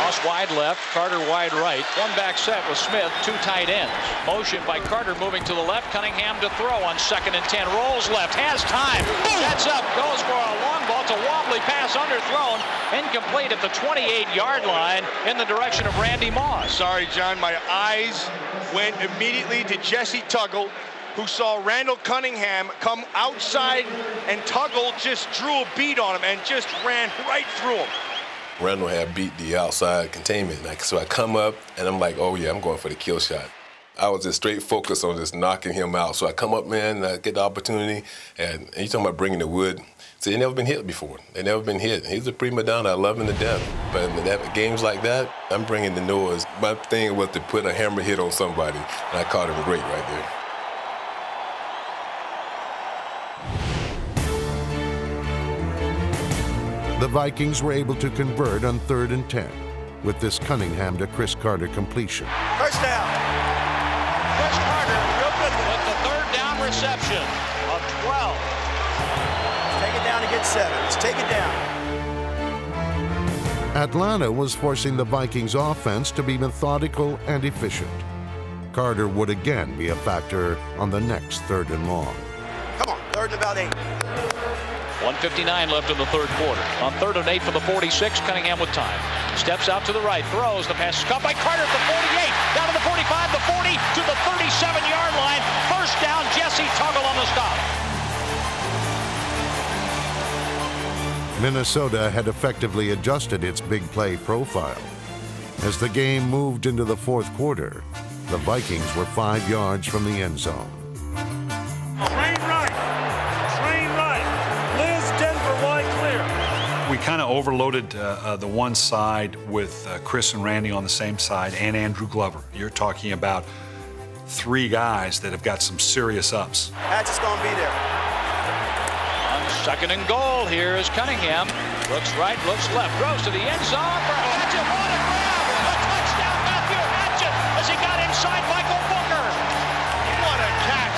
B: Lost wide left. Carter wide right. One back set with Smith. 2 tight ends. Motion by Carter moving to the left. Cunningham to throw on 2nd and 10. Rolls left. Has time. Sets up. Goes for a long ball. It's a wobbly pass. Underthrown. Incomplete at the 28-yard line in the direction of Randy Moss.
F: Sorry, John. My eyes went immediately to Jesse Tuggle, who saw Randall Cunningham come outside, and Tuggle just drew a beat on him and just ran right through him.
R: Randall had beat the outside containment, so I come up and I'm like, oh yeah, I'm going for the kill shot. I was just straight focused on just knocking him out. So I come up, man, and I get the opportunity, and you talking about bringing the wood. So they never been hit before. They never been hit. He's a prima donna. I love him to death. But in games like that, I'm bringing the noise. My thing was to put a hammer hit on somebody, and I caught him great right
D: there. The Vikings were able to convert on 3rd and 10 with this Cunningham to Chris Carter completion.
E: First down.
B: Chris Carter with the 3rd down reception of 12.
E: Take it down to get 7. Let's take it down.
D: Atlanta was forcing the Vikings offense to be methodical and efficient. Carter would again be a factor on the next 3rd and long.
E: Come on, 3rd and about 8.
B: 1:59 left in the third quarter. On 3rd and 8 for the 46, Cunningham with time. Steps out to the right, throws, the pass is caught by Carter at the 48, down to the 45, the 40, to the 37-yard line. 1st down, Jesse Tuggle on the stop.
D: Minnesota had effectively adjusted its big play profile. As the game moved into the 4th quarter, the Vikings were 5 yards from the end zone.
Q: Train right. Train right. Liz Denver wide clear.
G: We kind of overloaded the one side with Chris and Randy on the same side, and Andrew Glover. You're talking about 3 guys that have got some serious ups.
E: Hatchett's going to be there.
B: 2nd and goal. Here is Cunningham. Looks right, looks left. Throws to the end zone for Hatchett. What a grab! A touchdown, Matthew Hatchett, as he got inside Michael Booker.
F: What a catch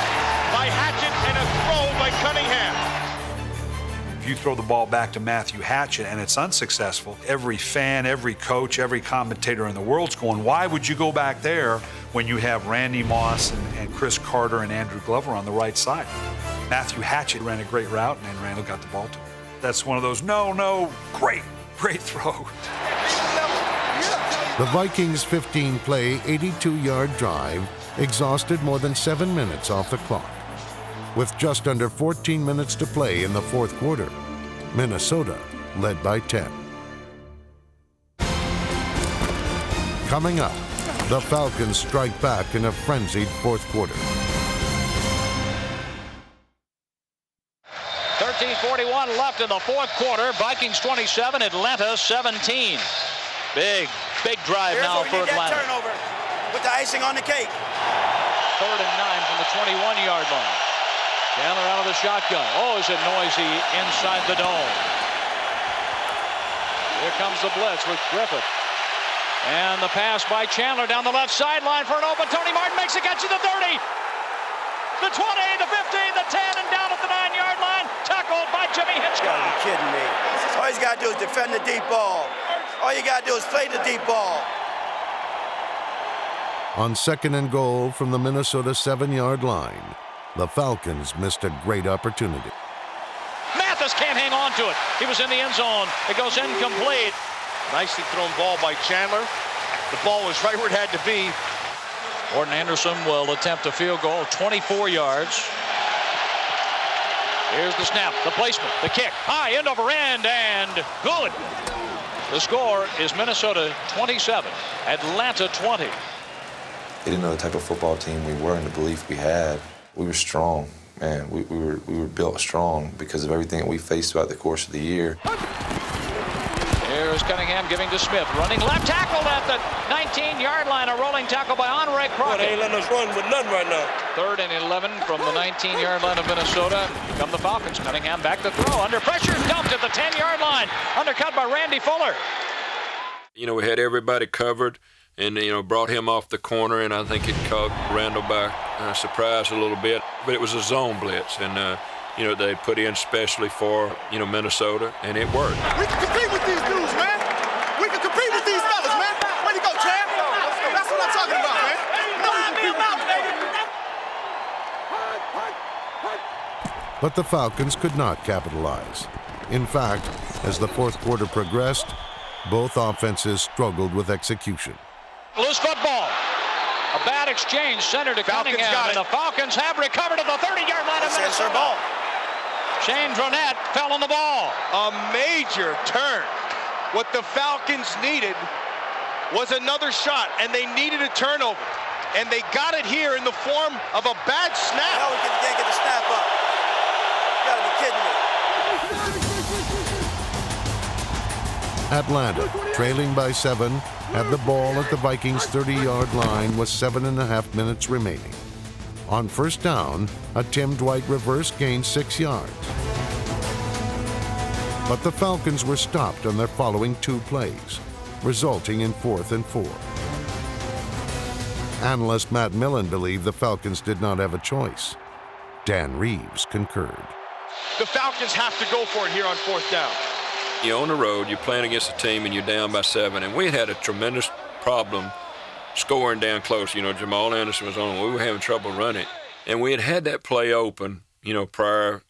F: by Hatchett and a throw by Cunningham.
G: If you throw the ball back to Matthew Hatchett and it's unsuccessful, every fan, every coach, every commentator in the world's going, why would you go back there when you have Randy Moss and Chris Carter and Andrew Glover on the right side? Matthew Hatchett ran a great route, and Randall got the ball to him. That's one of those, great throw.
D: The Vikings' 15-play, 82-yard drive exhausted more than 7 minutes off the clock. With just under 14 minutes to play in the 4th quarter, Minnesota led by 10. Coming up, the Falcons strike back in a frenzied 4th quarter.
B: 13:41 left in the 4th quarter. Vikings 27, Atlanta 17. Big drive now for Atlanta.
E: Turnover with the icing on the cake.
B: 3rd and 9 from the 21-yard line. Chandler out of the shotgun. Oh, is it noisy inside the dome. Here comes the blitz with Griffith. And the pass by Chandler down the left sideline for an open. Tony Martin makes a catch at the 30. The 20, the 15, the 10, and down at the 9-yard line. Tackled by Jimmy Hitchcock.
E: You gotta be kidding me. All he's got to do is defend the deep ball. All you got to do is play the deep ball.
D: On 2nd and goal from the Minnesota 7-yard line, the Falcons missed a great opportunity.
B: Mathis can't hang on to it. He was in the end zone. It goes incomplete.
F: Nicely thrown ball by Chandler. The ball was right where it had to be.
B: Gordon Anderson will attempt a field goal, 24 yards. Here's the snap, the placement, the kick, high end over end, and good. The score is Minnesota 27, Atlanta 20.
K: They didn't know the type of football team we were and the belief we had. We were strong, man. We were built strong because of everything that we faced throughout the course of the year.
B: Here's Cunningham giving to Smith, running left tackle at the 19-yard line, a rolling tackle by Andre Crockett.
P: They ain't letting us run with nothing right now.
B: 3rd and 11 from the 19-yard line of Minnesota. Here come the Falcons. Cunningham back to throw, under pressure, dumped at the 10-yard line, undercut by Randy Fuller.
H: You know, we had everybody covered and, you know, brought him off the corner, and I think it caught Randall by surprise a little bit. But it was a zone blitz, and, you know, they put in specially for, you know, Minnesota, and it worked.
C: We can compete with these dudes, man. We can compete with these fellas, man. Way to go, champ. That's what I'm talking about, man.
D: But the Falcons could not capitalize. In fact, as the fourth quarter progressed, both offenses struggled with execution.
B: Loose football. A bad exchange, center to Cunningham, and the Falcons have recovered at the 30-yard line of Minnesota. Shane Dronette fell on the ball.
F: A major turn. What the Falcons needed was another shot, and they needed a turnover. And they got it here in the form of a bad snap.
E: Now we can't get the snap up. You gotta be kidding me.
D: Atlanta, trailing by 7, had the ball at the Vikings' 30-yard line with 7.5 minutes remaining. On first down, a Tim Dwight reverse gained 6 yards. But the Falcons were stopped on their following 2 plays, resulting in 4th and 4. Analyst Matt Millen believed the Falcons did not have a choice. Dan Reeves concurred.
F: The Falcons have to go for it here on 4th down.
H: You're on the road, you're playing against a team, and you're down by 7. And we had a tremendous problem scoring down close. You know, Jamal Anderson was on. We were having trouble running. And we had that play open, you know, prior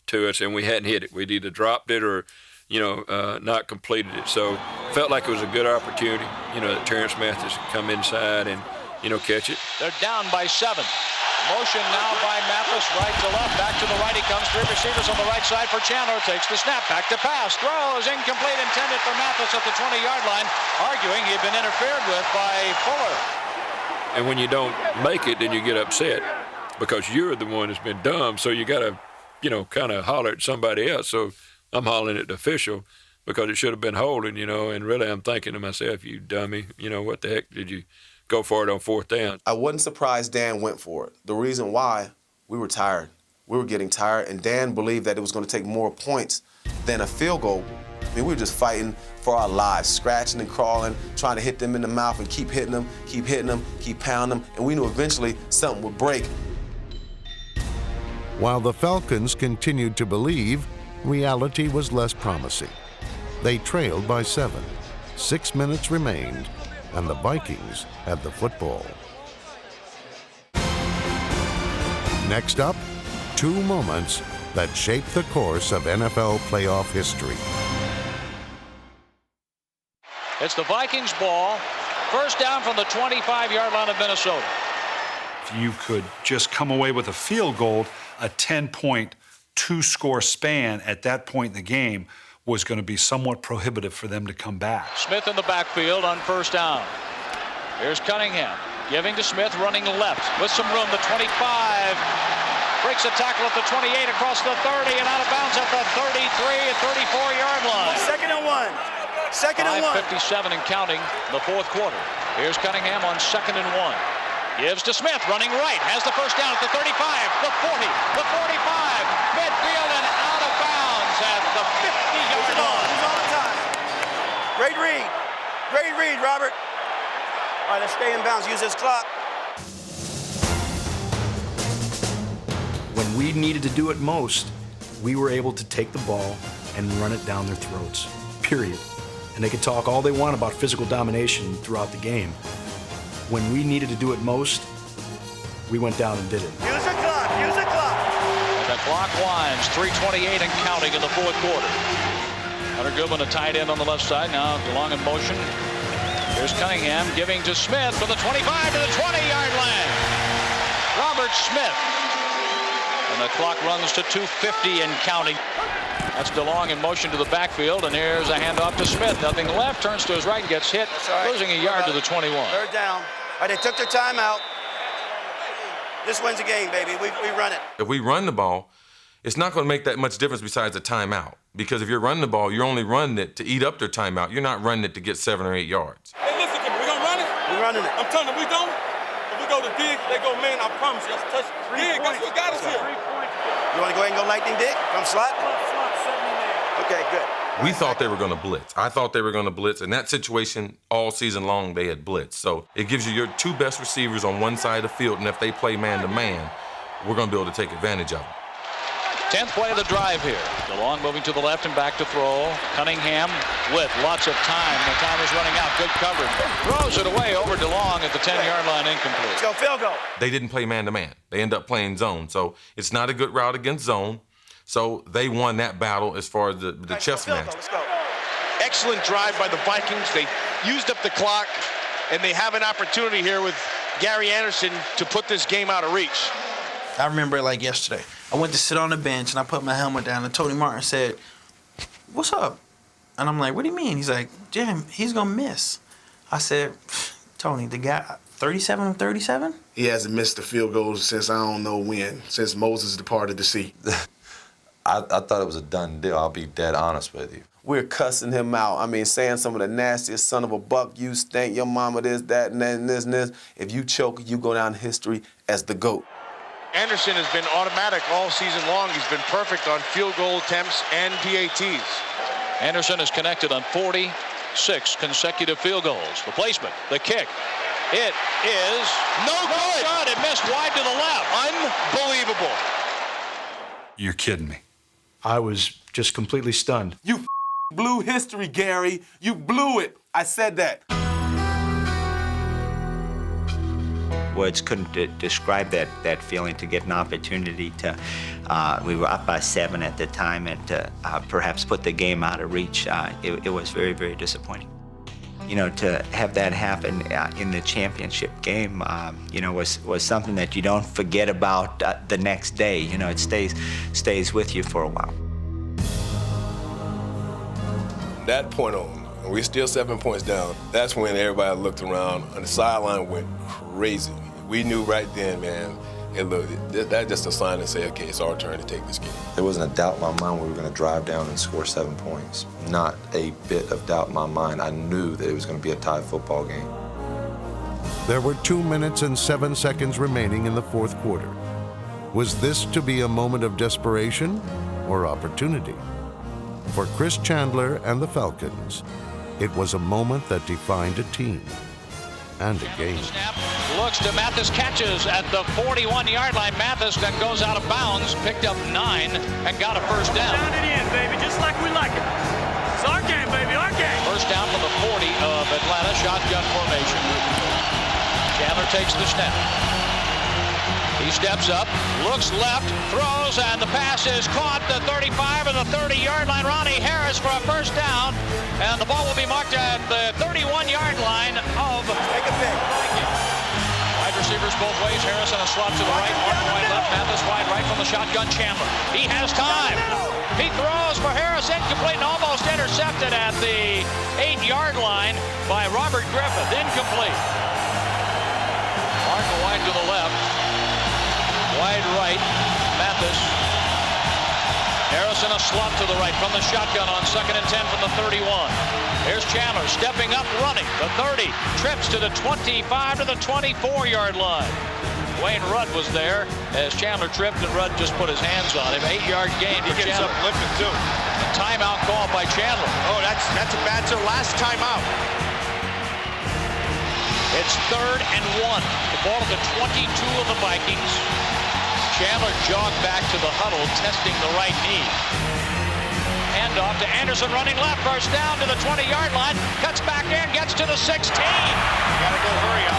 H: to us, and we hadn't hit it. We'd either dropped it or, you know, not completed it. So felt like it was a good opportunity, you know, that Terrence Mathis could come inside and, you know, catch it.
B: They're down by 7. Motion now by Mathis, right to left, back to the right he comes. 3 receivers on the right side for Chandler. Takes the snap, back to pass. Throws incomplete, intended for Mathis at the 20-yard line, arguing he'd been interfered with by Fuller.
H: And when you don't make it, then you get upset because you're the one that's been dumb. So you got to, you know, kind of holler at somebody else. So I'm hollering at the official because it should have been holding, you know, and really I'm thinking to myself, you dummy, you know, what the heck did you go for it on 4th down?
L: I wasn't surprised Dan went for it. The reason why, we were tired. We were getting tired, and Dan believed that it was going to take more points than a field goal. I mean, we were just fighting for our lives, scratching and crawling, trying to hit them in the mouth and keep hitting them, keep pounding them, and we knew eventually something would break.
D: While the Falcons continued to believe, reality was less promising. They trailed by 7. 6 minutes remained, and the Vikings had the football. Next up, 2 moments that shaped the course of NFL playoff history.
B: It's the Vikings ball. First down from the 25-yard line of Minnesota.
G: If you could just come away with a field goal, a 10-point, 2-score span at that point in the game was going to be somewhat prohibitive for them to come back.
B: Smith in the backfield on first down. Here's Cunningham giving to Smith, running left with some room. The 25 breaks a tackle at the 28, across the 30, and out of bounds at the 33 and 34-yard line.
E: 2nd and 1. 2nd and 1.
B: 5:57 and counting the 4th quarter. Here's Cunningham on 2nd and 1. Gives to Smith, running right, has the first down at the 35, the 40, the 45, midfield and out of bounds at the 50-yard line.
E: He's on the time. Great read. Great read, Robert. All right, let's stay in bounds. Use this clock.
O: When we needed to do it most, we were able to take the ball and run it down their throats, period. And they could talk all they want about physical domination throughout the game. When we needed to do it most, we went down and did it.
E: Use the clock. Use the clock.
B: And the clock winds, 3:28 and counting in the 4th quarter. Hunter Goodwin, a tight end on the left side. Now DeLong in motion. Here's Cunningham giving to Smith from the 25 to the 20-yard line. Robert Smith. And the clock runs to 2:50 and counting. That's DeLong in motion to the backfield, and here's a handoff to Smith. Nothing left, turns to his right and gets hit, losing a yard to the 21.
E: Third down. All right, they took their timeout. This wins the game, baby. We run it.
N: If we run the ball, it's not going to make that much difference besides a timeout. Because if you're running the ball, you're only running it to eat up their timeout. You're not running it to get 7 or 8 yards.
P: Hey, listen to me. We gonna run it?
E: We're running it.
P: I'm telling you, we don't. If we go to dig, they go, man, I promise you, that's a touch. Dig, that's what got us here.
E: You want to go ahead and go lightning dig from slot? Okay, good.
N: We thought they were going to blitz. I thought they were going to blitz. In that situation, all season long, they had blitzed. So it gives you your 2 best receivers on one side of the field, and if they play man-to-man, we're going to be able to take advantage of them.
B: 10th play of the drive here. DeLong moving to the left and back to throw. Cunningham with lots of time. The time is running out. Good coverage. Throws it away over DeLong at the 10-yard line, incomplete.
E: Let's go, field goal.
N: They didn't play man-to-man. They end up playing zone. So it's not a good route against zone. So they won that battle as far as the chess match.
E: Let's go.
F: Excellent drive by the Vikings. They used up the clock, and they have an opportunity here with Gary Anderson to put this game out of reach.
I: I remember it like yesterday. I went to sit on the bench, and I put my helmet down, and Tony Martin said, "What's up?" And I'm like, "What do you mean?" He's like, "Jim, he's going to miss." I said, "Tony, the guy, 37 of 37?
J: He hasn't missed a field goal since I don't know when, since Moses departed the sea.
K: I thought it was a done deal. I'll be dead honest with you.
L: We're cussing him out. I mean, saying some of the nastiest son of a buck, you stink, your mama this, that, and that, and this, and this. If you choke, you go down in history as the GOAT.
F: Anderson has been automatic all season long. He's been perfect on field goal attempts and PATs.
B: Anderson is connected on 46 consecutive field goals. The placement, the kick. It is no good. It missed wide to the left.
F: Unbelievable.
G: You're kidding me.
O: I was just completely stunned.
L: You blew history, Gary. You blew it. I said that.
S: Words couldn't describe that feeling, to get an opportunity to, we were up by 7 at the time, and to perhaps put the game out of reach. It was very, very disappointing. You know, to have that happen in the championship game, you know, was something that you don't forget about the next day. You know, it stays with you for a while.
R: That point on, we're still 7 points down. That's when everybody looked around and the sideline went crazy. We knew right then, man, hey, look, that's just a sign to say, okay, it's our turn to take this game.
K: There wasn't a doubt in my mind we were going to drive down and score 7 points. Not a bit of doubt in my mind. I knew that it was going to be a tied football game.
D: There were 2 minutes and 7 seconds remaining in the fourth quarter. Was this to be a moment of desperation or opportunity? For Chris Chandler and the Falcons, it was a moment that defined a team and a game.
B: Snap, looks to Mathis, catches at the 41-yard line. Mathis then goes out of bounds, picked up 9, and got a first down.
Q: Down it in, baby, just like we like it. It's our game, baby, our game.
B: First down from the 40 of Atlanta, shotgun formation. Chandler takes the snap. He steps up, looks left, throws, and the pass is caught at the 35 and the 30-yard line. Ronnie Harris for a first down, and the ball will be marked at the 31-yard line of
E: Take a pick.
B: wide receivers both ways. Harris on a slot to the right, Martin wide left, Mathis wide right from the shotgun. Chandler. He has time. He throws for Harris, incomplete, and almost intercepted at the 8-yard line by Robert Griffith. Incomplete. Martin wide to the left. Wide right, Mathis. Harrison a slot to the right from the shotgun on 2nd and 10 from the 31. Here's Chandler stepping up, running. The 30 trips to the 25 to the 24-yard line. Wayne Rudd was there as Chandler tripped, and Rudd just put his hands on him. 8-yard gain for Chandler.
F: He gets up limping too.
B: A timeout call by Chandler.
F: Oh, that's a last timeout.
B: It's 3rd and 1. The ball at the 22 of the Vikings. Chandler jogged back to the huddle, testing the right knee. Handoff to Anderson, running left, first down to the 20-yard line, cuts back in, gets to the 16.
F: Gotta go hurry up.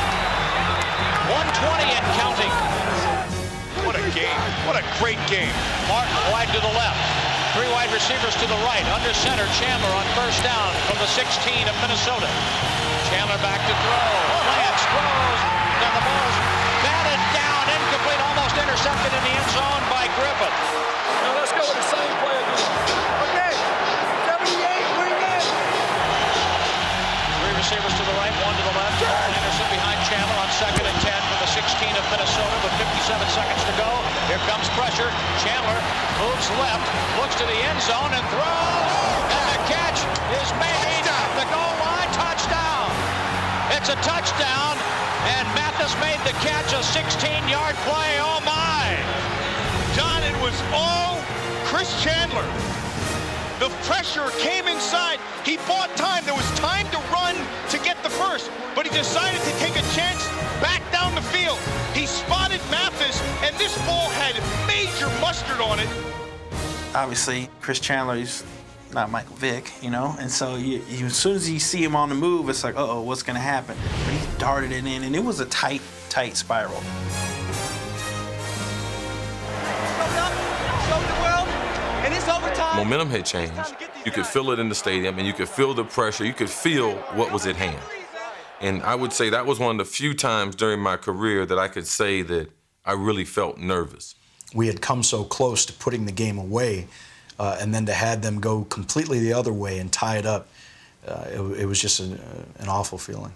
B: 120 and counting.
F: What a game. What a great game.
B: Martin wide to the left. Three wide receivers to the right. Under center, Chandler on first down from the 16 of Minnesota. Chandler back to throw. Lance throws. And the ball is batted down, incomplete, almost intercepted in the end zone by Griffith.
Q: Now let's go with the same play again. Okay, 78, bring it.
B: Three receivers to the right, one to the left. Anderson behind Chandler on 2nd and 10 from the 16 of Minnesota with 57 seconds to go. Here comes pressure. Chandler moves left, looks to the end zone and throws. And the catch is made. The goal line, touchdown. It's a touchdown, and Mathis made the catch, a 16-yard play. Oh, my.
F: John, it was all Chris Chandler. The pressure came inside. He bought time. There was time to run to get the first, but he decided to take a chance back down the field. He spotted Mathis, and this ball had major mustard on it.
I: Obviously, Chris Chandler, he's not Michael Vick, you know, and so as soon as you see him on the move, it's like, uh-oh, what's going to happen? But he darted it in, and it was a tight spiral.
Q: And it's overtime.
N: Momentum had changed. You could feel it in the stadium, and you could feel the pressure. You could feel what was at hand. And I would say that was one of the few times during my career that I could say that I really felt nervous.
O: We had come so close to putting the game away, and then to have them go completely the other way and tie it up, it was just an awful feeling.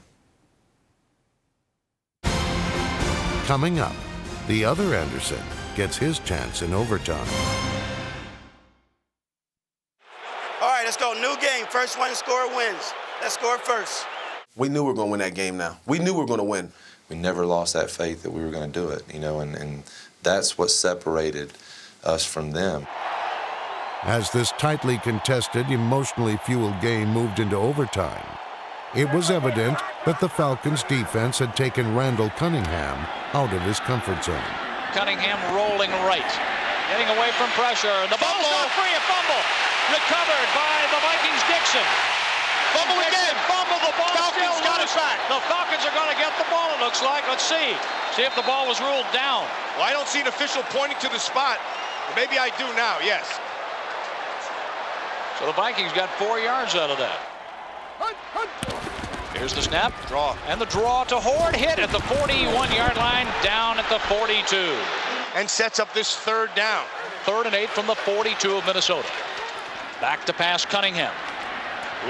D: Coming up, the other Anderson gets his chance in overtime.
E: All right, let's go. New game. First one to score wins. Let's score first.
L: We knew we were going to win that game now. We knew we were going to win.
K: We never lost that faith that we were going to do it, you know, and that's what separated us from them.
D: As this tightly contested, emotionally fueled game moved into overtime, it was evident that the Falcons' defense had taken Randall Cunningham out of his comfort zone.
B: Cunningham rolling right, getting away from pressure. The ball's not free, a fumble. Recovered by the Vikings, Dixon.
F: Fumble again, fumble, the ball
B: Falcons
F: still
B: got
F: loose.
B: it back. The Falcons are going to get the ball, it looks like. Let's see. See if the ball was ruled down.
F: Well, I don't see an official pointing to the spot. Maybe I do now, yes.
B: So the Vikings got 4 yards out of that. Here's the snap.
F: Draw.
B: And the draw to Horde, hit at the 41-yard line, down at the 42.
F: And sets up this third down.
B: 3rd and 8 from the 42 of Minnesota. Back to pass Cunningham.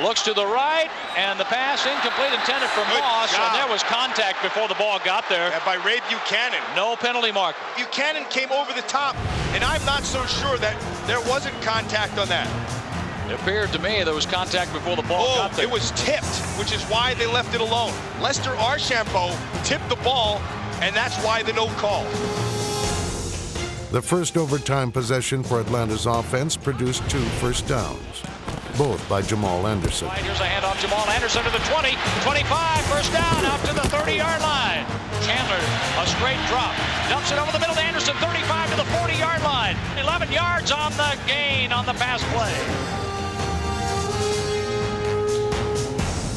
B: Looks to the right, and the pass incomplete, intended for Moss, and there was contact before the ball got there.
F: Yeah, by Ray Buchanan.
B: No penalty marker.
F: Buchanan came over the top, and I'm not so sure that there wasn't contact on that.
B: It appeared to me there was contact before the ball got there.
F: It was tipped, which is why they left it alone. Lester Archambault tipped the ball, and that's why the no call.
D: The first overtime possession for Atlanta's offense produced 2 first downs, both by Jamal Anderson.
B: Right, here's a handoff, Jamal Anderson to the 20, 25, first down, out to the 30-yard line. Chandler, a straight drop, dumps it over the middle to Anderson, 35 to the 40-yard line. 11 yards on the gain on the pass play.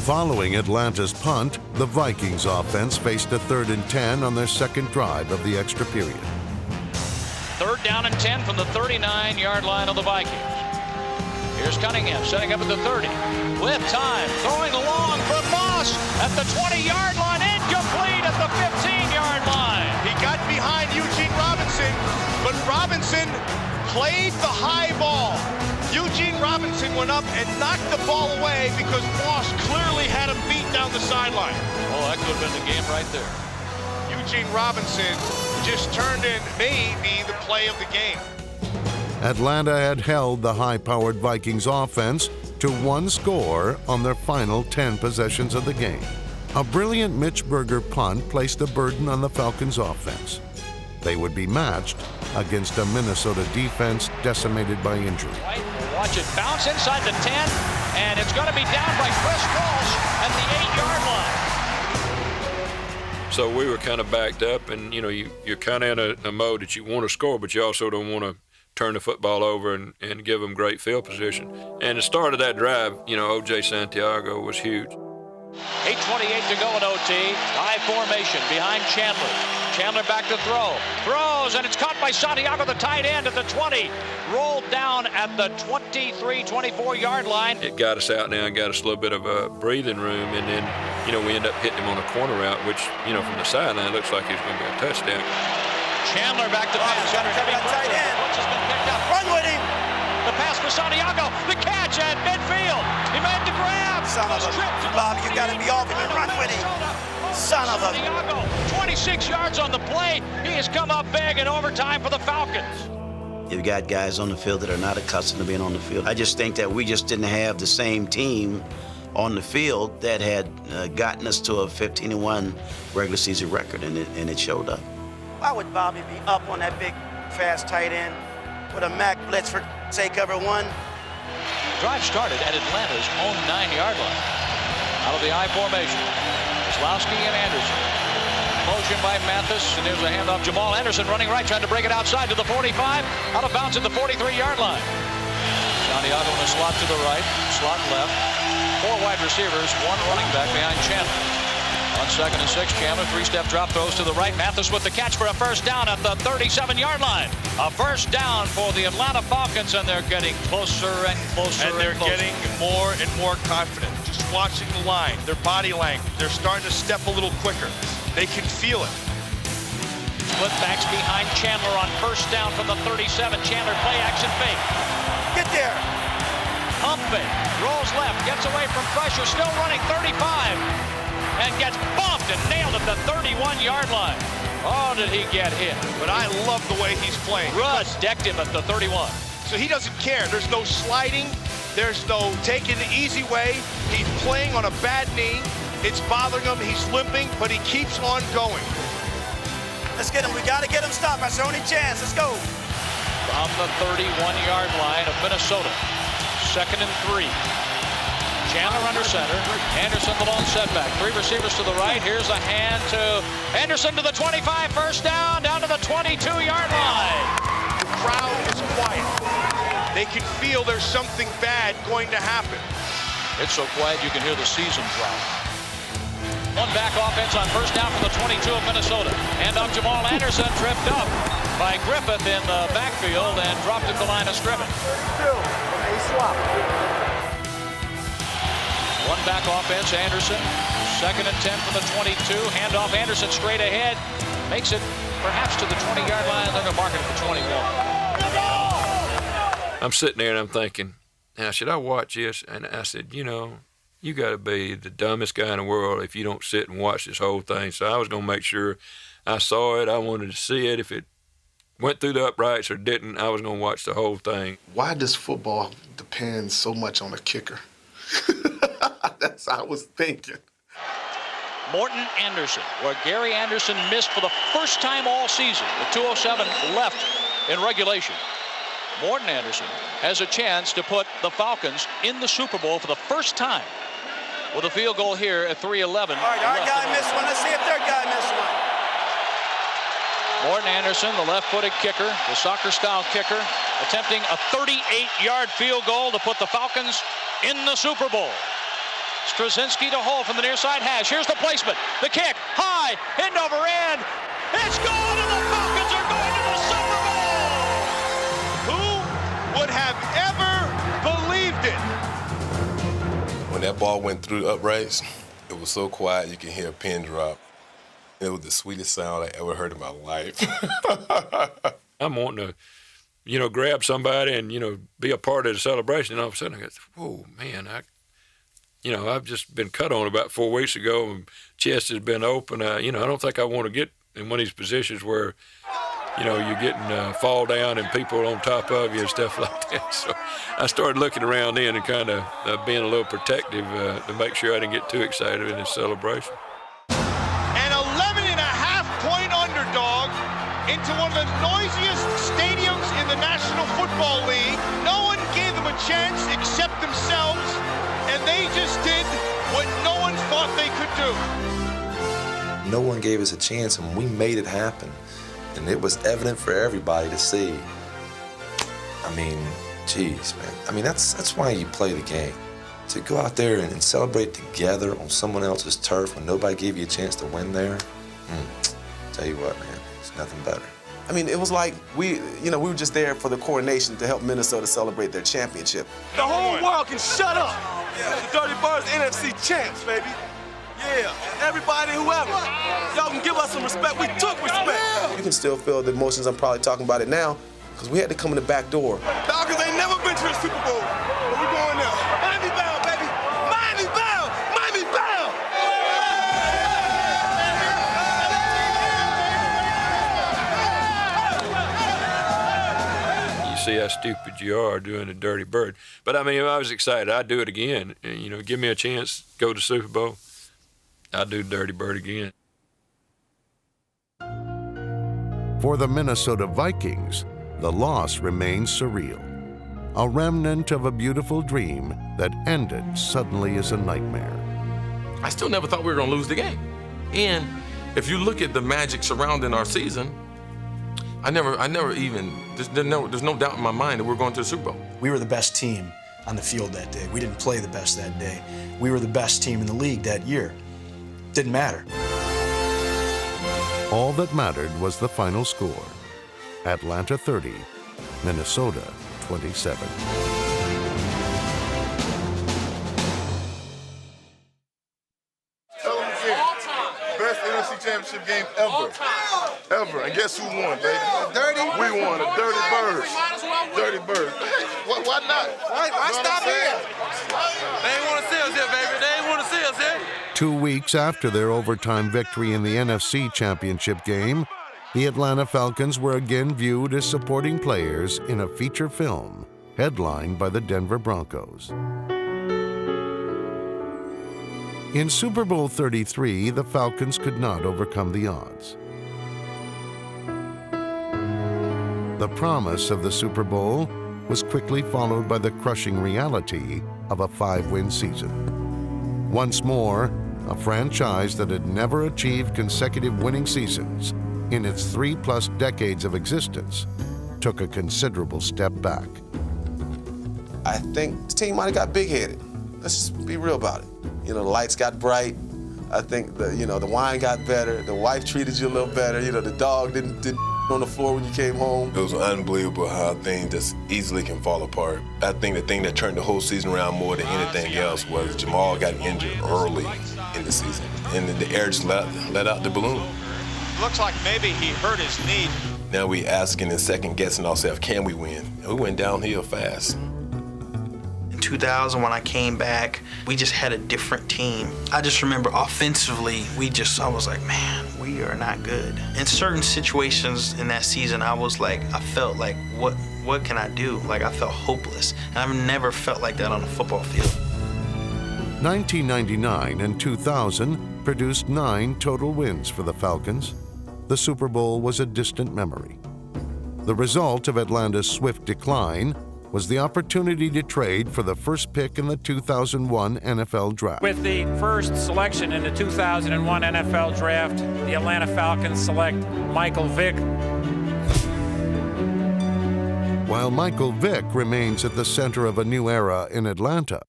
D: Following Atlanta's punt, the Vikings offense faced a 3rd and 10 on their second drive of the extra period.
B: 3rd down and 10 from the 39-yard line of the Vikings. Here's Cunningham setting up at the 30. With time, throwing long for Moss at the 20-yard line, incomplete at the 15-yard line.
F: He got behind Eugene Robinson, but Robinson played the high ball. Eugene Robinson went up and knocked the ball away because Moss clearly had him beat down the sideline.
B: Oh, that could have been the game right there.
F: Eugene Robinson just turned in maybe the play of the game.
D: Atlanta had held the high-powered Vikings offense to 1 score on their final 10 possessions of the game. A brilliant Mitch Berger punt placed the burden on the Falcons offense. They would be matched against a Minnesota defense decimated by injury.
B: Right, watch it bounce inside the 10, and it's going to be down by Chris Walsh at the 8-yard line.
H: So we were kind of backed up, and you're kind of in a mode that you want to score, but you also don't want to turn the football over and give them great field position. And the start of that drive, O.J. Santiago was huge.
B: 8:28 to go in OT. High formation behind Chandler. Chandler back to throw. Throws, and it's caught by Santiago, the tight end, at the 20. Rolled down at the 23, 24-yard line.
H: It got us out now and got us a little bit of a breathing room, and then, we end up hitting him on a corner route, which, from the sideline looks like it's going to be a touchdown.
B: Chandler back to pass.
E: Got tight end.
B: Woods has been picked up.
E: Run with him.
B: The pass for Santiago. The catch at midfield. He made the grab.
E: Son of a Bob, you got to be off him and run with him. Son of a.
B: Santiago, 26 yards on the play. He has come up big in overtime for the Falcons.
E: You've got guys on the field that are not accustomed to being on the field. I just think that we just didn't have the same team on the field that had gotten us to a 15-1 regular season record, and it showed up. Why would Bobby be up on that big, fast tight end with a Mac blitz for, say, cover one?
B: Drive started at Atlanta's own 9-yard line. Out of the I formation, Kozlowski and Anderson. Motion by Mathis, and there's a handoff. Jamal Anderson running right, trying to break it outside to the 45. Out of bounds at the 43-yard line. Santiago in a slot to the right, slot left. 4 wide receivers, 1 running back behind Chandler. On 2nd and 6, Chandler, 3-step drop, throws to the right. Mathis with the catch for a first down at the 37-yard line. A first down for the Atlanta Falcons, and they're getting closer and closer.
F: And they're
B: closer.
F: getting more and more confident. Just watching the line, their body language, they're starting to step a little quicker. They can feel it.
B: Split backs behind Chandler on first down from the 37. Chandler play action fake.
E: Get there.
B: Pump fake. Rolls left. Gets away from pressure. Still running 35. And gets bumped and nailed at the 31-yard line. Oh, did he get hit.
F: But I love the way he's playing.
B: Rudd decked him at the 31.
F: So he doesn't care. There's no sliding. There's no taking the easy way. He's playing on a bad knee. It's bothering him. He's limping, but he keeps on going.
E: Let's get him. We got to get him stopped. That's our only chance. Let's go.
B: From the 31-yard line of Minnesota. 2nd and 3. Chandler under center. Anderson the lone setback. 3 receivers to the right. Here's a hand to Anderson to the 25. First down to the 22-yard line.
F: The crowd is quiet. They can feel there's something bad going to happen.
B: It's so quiet you can hear the season drop. 1 back offense on first down for the 22 of Minnesota. And up Jamal Anderson, tripped up by Griffith in the backfield and dropped at the line of scrimmage. 1 back offense, Anderson. 2nd and 10 from the 22. Handoff, Anderson straight ahead. Makes it perhaps to the 20-yard line. They're going to mark it for 21.
H: I'm sitting there and I'm thinking, now, should I watch this? And I said, you got to be the dumbest guy in the world if you don't sit and watch this whole thing. So I was going to make sure I saw it. I wanted to see it. If it went through the uprights or didn't, I was going to watch the whole thing.
J: Why does football depend so much on a kicker? That's what I was thinking.
B: Morton Anderson, where Gary Anderson missed for the first time all season with 2:07 left in regulation. Morton Anderson has a chance to put the Falcons in the Super Bowl for the first time with a field goal here at 3:11.
E: All right, our guy missed one. Let's see if their guy missed one.
B: Morton Anderson, the left-footed kicker, the soccer-style kicker, attempting a 38-yard field goal to put the Falcons in the Super Bowl. Straczynski to hold from the near side hash. Here's the placement. The kick, high, end over end. It's gone, and the Falcons are going to the Super Bowl!
F: Who would have ever believed it?
R: When that ball went through the uprights, it was so quiet you can hear a pin drop. It was the sweetest sound I ever heard in my life.
H: I'm wanting to, grab somebody and, be a part of the celebration. And all of a sudden I go, whoa, man, I've just been cut on about 4 weeks ago, and chest has been open. I don't think I want to get in one of these positions where, you're getting fall down and people on top of you and stuff like that. So I started looking around then and kind of being a little protective to make sure I didn't get too excited in this celebration.
F: An 11.5-point underdog into one of the noisiest stadiums in the National Football League. No one gave them a chance except themselves, and they just did what no one thought they could do.
K: No one gave us a chance, and we made it happen. And it was evident for everybody to see. I mean, geez, man. I mean, that's why you play the game. To go out there and celebrate together on someone else's turf when nobody gave you a chance to win there, tell you what, man, it's nothing better.
L: I mean, it was like we were just there for the coronation to help Minnesota celebrate their championship.
P: The whole world can shut up. The Dirty Birds NFC champs, baby. Yeah, everybody, whoever. Y'all can give us some respect. We took respect.
L: You can still feel the emotions. I'm probably talking about it now because we had to come in the back door.
P: Falcons ain't never been to the Super Bowl, but we going there. Miami bound, baby. Miami bound. Miami bound.
H: You see how stupid you are doing a Dirty Bird. But I mean, I was excited. I'd do it again. You know, give me a chance, go to Super Bowl. I'd do Dirty Bird again.
D: For the Minnesota Vikings, the loss remains surreal. A remnant of a beautiful dream that ended suddenly as a nightmare.
N: I still never thought we were going to lose the game. And if you look at the magic surrounding our season, I never even, there's no doubt in my mind that we're going to the Super Bowl.
O: We were the best team on the field that day. We didn't play the best that day. We were the best team in the league that year. Didn't matter.
D: All that mattered was the final score. Atlanta 30, Minnesota 27.
T: Tell them again. Best NFC Championship game ever. Ever. And guess who won, baby?
P: Dirty.
T: We won. The Dirty Birds. Dirty Birds. Why not?
P: Why stop here? They ain't want to see us here, baby. They ain't want to see us here.
D: 2 weeks after their overtime victory in the NFC Championship game, the Atlanta Falcons were again viewed as supporting players in a feature film headlined by the Denver Broncos. In Super Bowl 33, the Falcons could not overcome the odds. The promise of the Super Bowl was quickly followed by the crushing reality of a 5-win season. Once more, a franchise that had never achieved consecutive winning seasons in its 3+ decades of existence took a considerable step back.
L: I think the team might have got big-headed. Let's just be real about it. You know, the lights got bright. I think the wine got better. The wife treated you a little better. You know, the dog didn't on the floor when you came home.
R: It was unbelievable how things just easily can fall apart. I think the thing that turned the whole season around more than anything else was Jamal got injured early in the season, and the air just let out the balloon.
C: Looks like maybe he hurt his knee.
R: Now we asking and second guessing ourselves, can we win? We went downhill fast.
I: In 2000, when I came back, we just had a different team. I just remember offensively, I was like, man, we are not good. In certain situations in that season, I felt like, what can I do? Like, I felt hopeless. And I've never felt like that on a football field.
D: 1999 and 2000 produced 9 total wins for the Falcons. The Super Bowl was a distant memory. The result of Atlanta's swift decline was the opportunity to trade for the first pick in the 2001 NFL Draft.
U: With the first selection in the 2001 NFL Draft, the Atlanta Falcons select Michael Vick.
D: While Michael Vick remains at the center of a new era in Atlanta,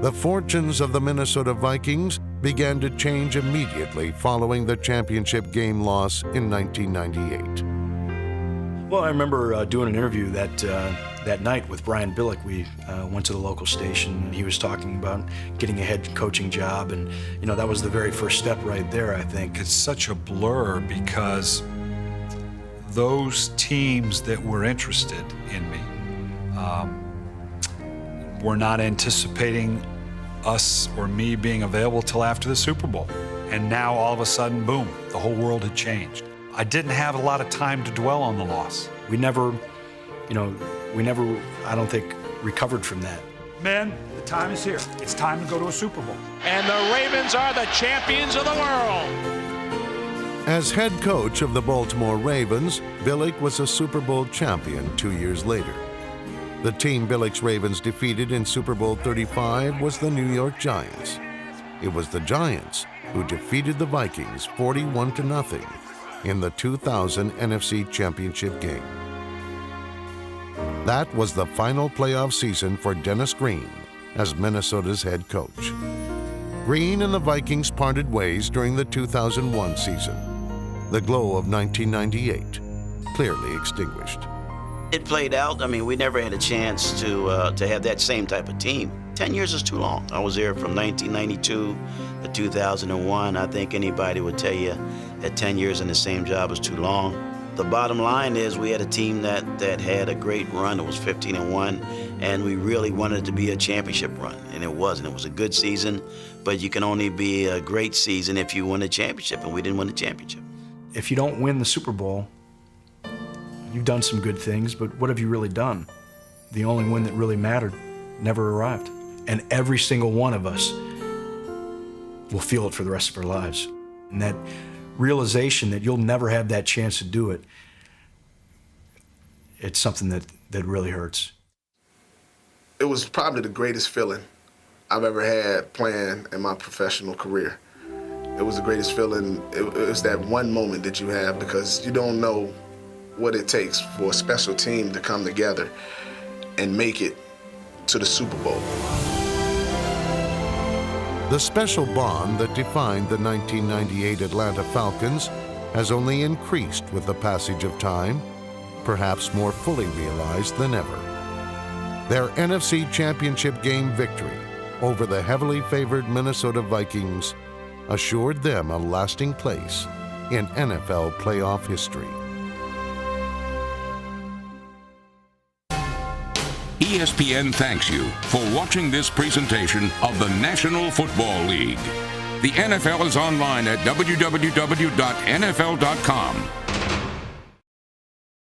D: the fortunes of the Minnesota Vikings began to change immediately following the championship game loss in 1998.
O: Well, I remember doing an interview that night with Brian Billick. We went to the local station, and he was talking about getting a head coaching job, and that was the very first step right there, I think.
G: It's such a blur because those teams that were interested in me were not anticipating us or me being available till after the Super Bowl. And now all of a sudden, boom, the whole world had changed. I didn't have a lot of time to dwell on the loss.
O: We never, I don't think, recovered from that.
G: Men, the time is here. It's time to go to a Super Bowl.
B: And the Ravens are the champions of the world.
D: As head coach of the Baltimore Ravens, Billick was a Super Bowl champion 2 years later. The team Billick's Ravens defeated in Super Bowl 35 was the New York Giants. It was the Giants who defeated the Vikings 41-0 in the 2000 NFC Championship game. That was the final playoff season for Dennis Green as Minnesota's head coach. Green and the Vikings parted ways during the 2001 season. The glow of 1998 clearly extinguished.
E: It played out. I mean, we never had a chance to have that same type of team. 10 years is too long. I was there from 1992 to 2001. I think anybody would tell you that 10 years in the same job is too long. The bottom line is we had a team that had a great run. It was 15-1, and we really wanted it to be a championship run, and it wasn't. It was a good season, but you can only be a great season if you win a championship, and we didn't win the championship.
O: If you don't win the Super Bowl, you've done some good things, but what have you really done? The only win that really mattered never arrived. And every single one of us will feel it for the rest of our lives. And that realization that you'll never have that chance to do it, it's something that really hurts.
J: It was probably the greatest feeling I've ever had playing in my professional career. It was the greatest feeling. It was that one moment that you have because you don't know what it takes for a special team to come together and make it to the Super Bowl.
D: The special bond that defined the 1998 Atlanta Falcons has only increased with the passage of time, perhaps more fully realized than ever. Their NFC Championship game victory over the heavily favored Minnesota Vikings assured them a lasting place in NFL playoff history.
A: ESPN thanks you for watching this presentation of the National Football League. The NFL is online at www.nfl.com.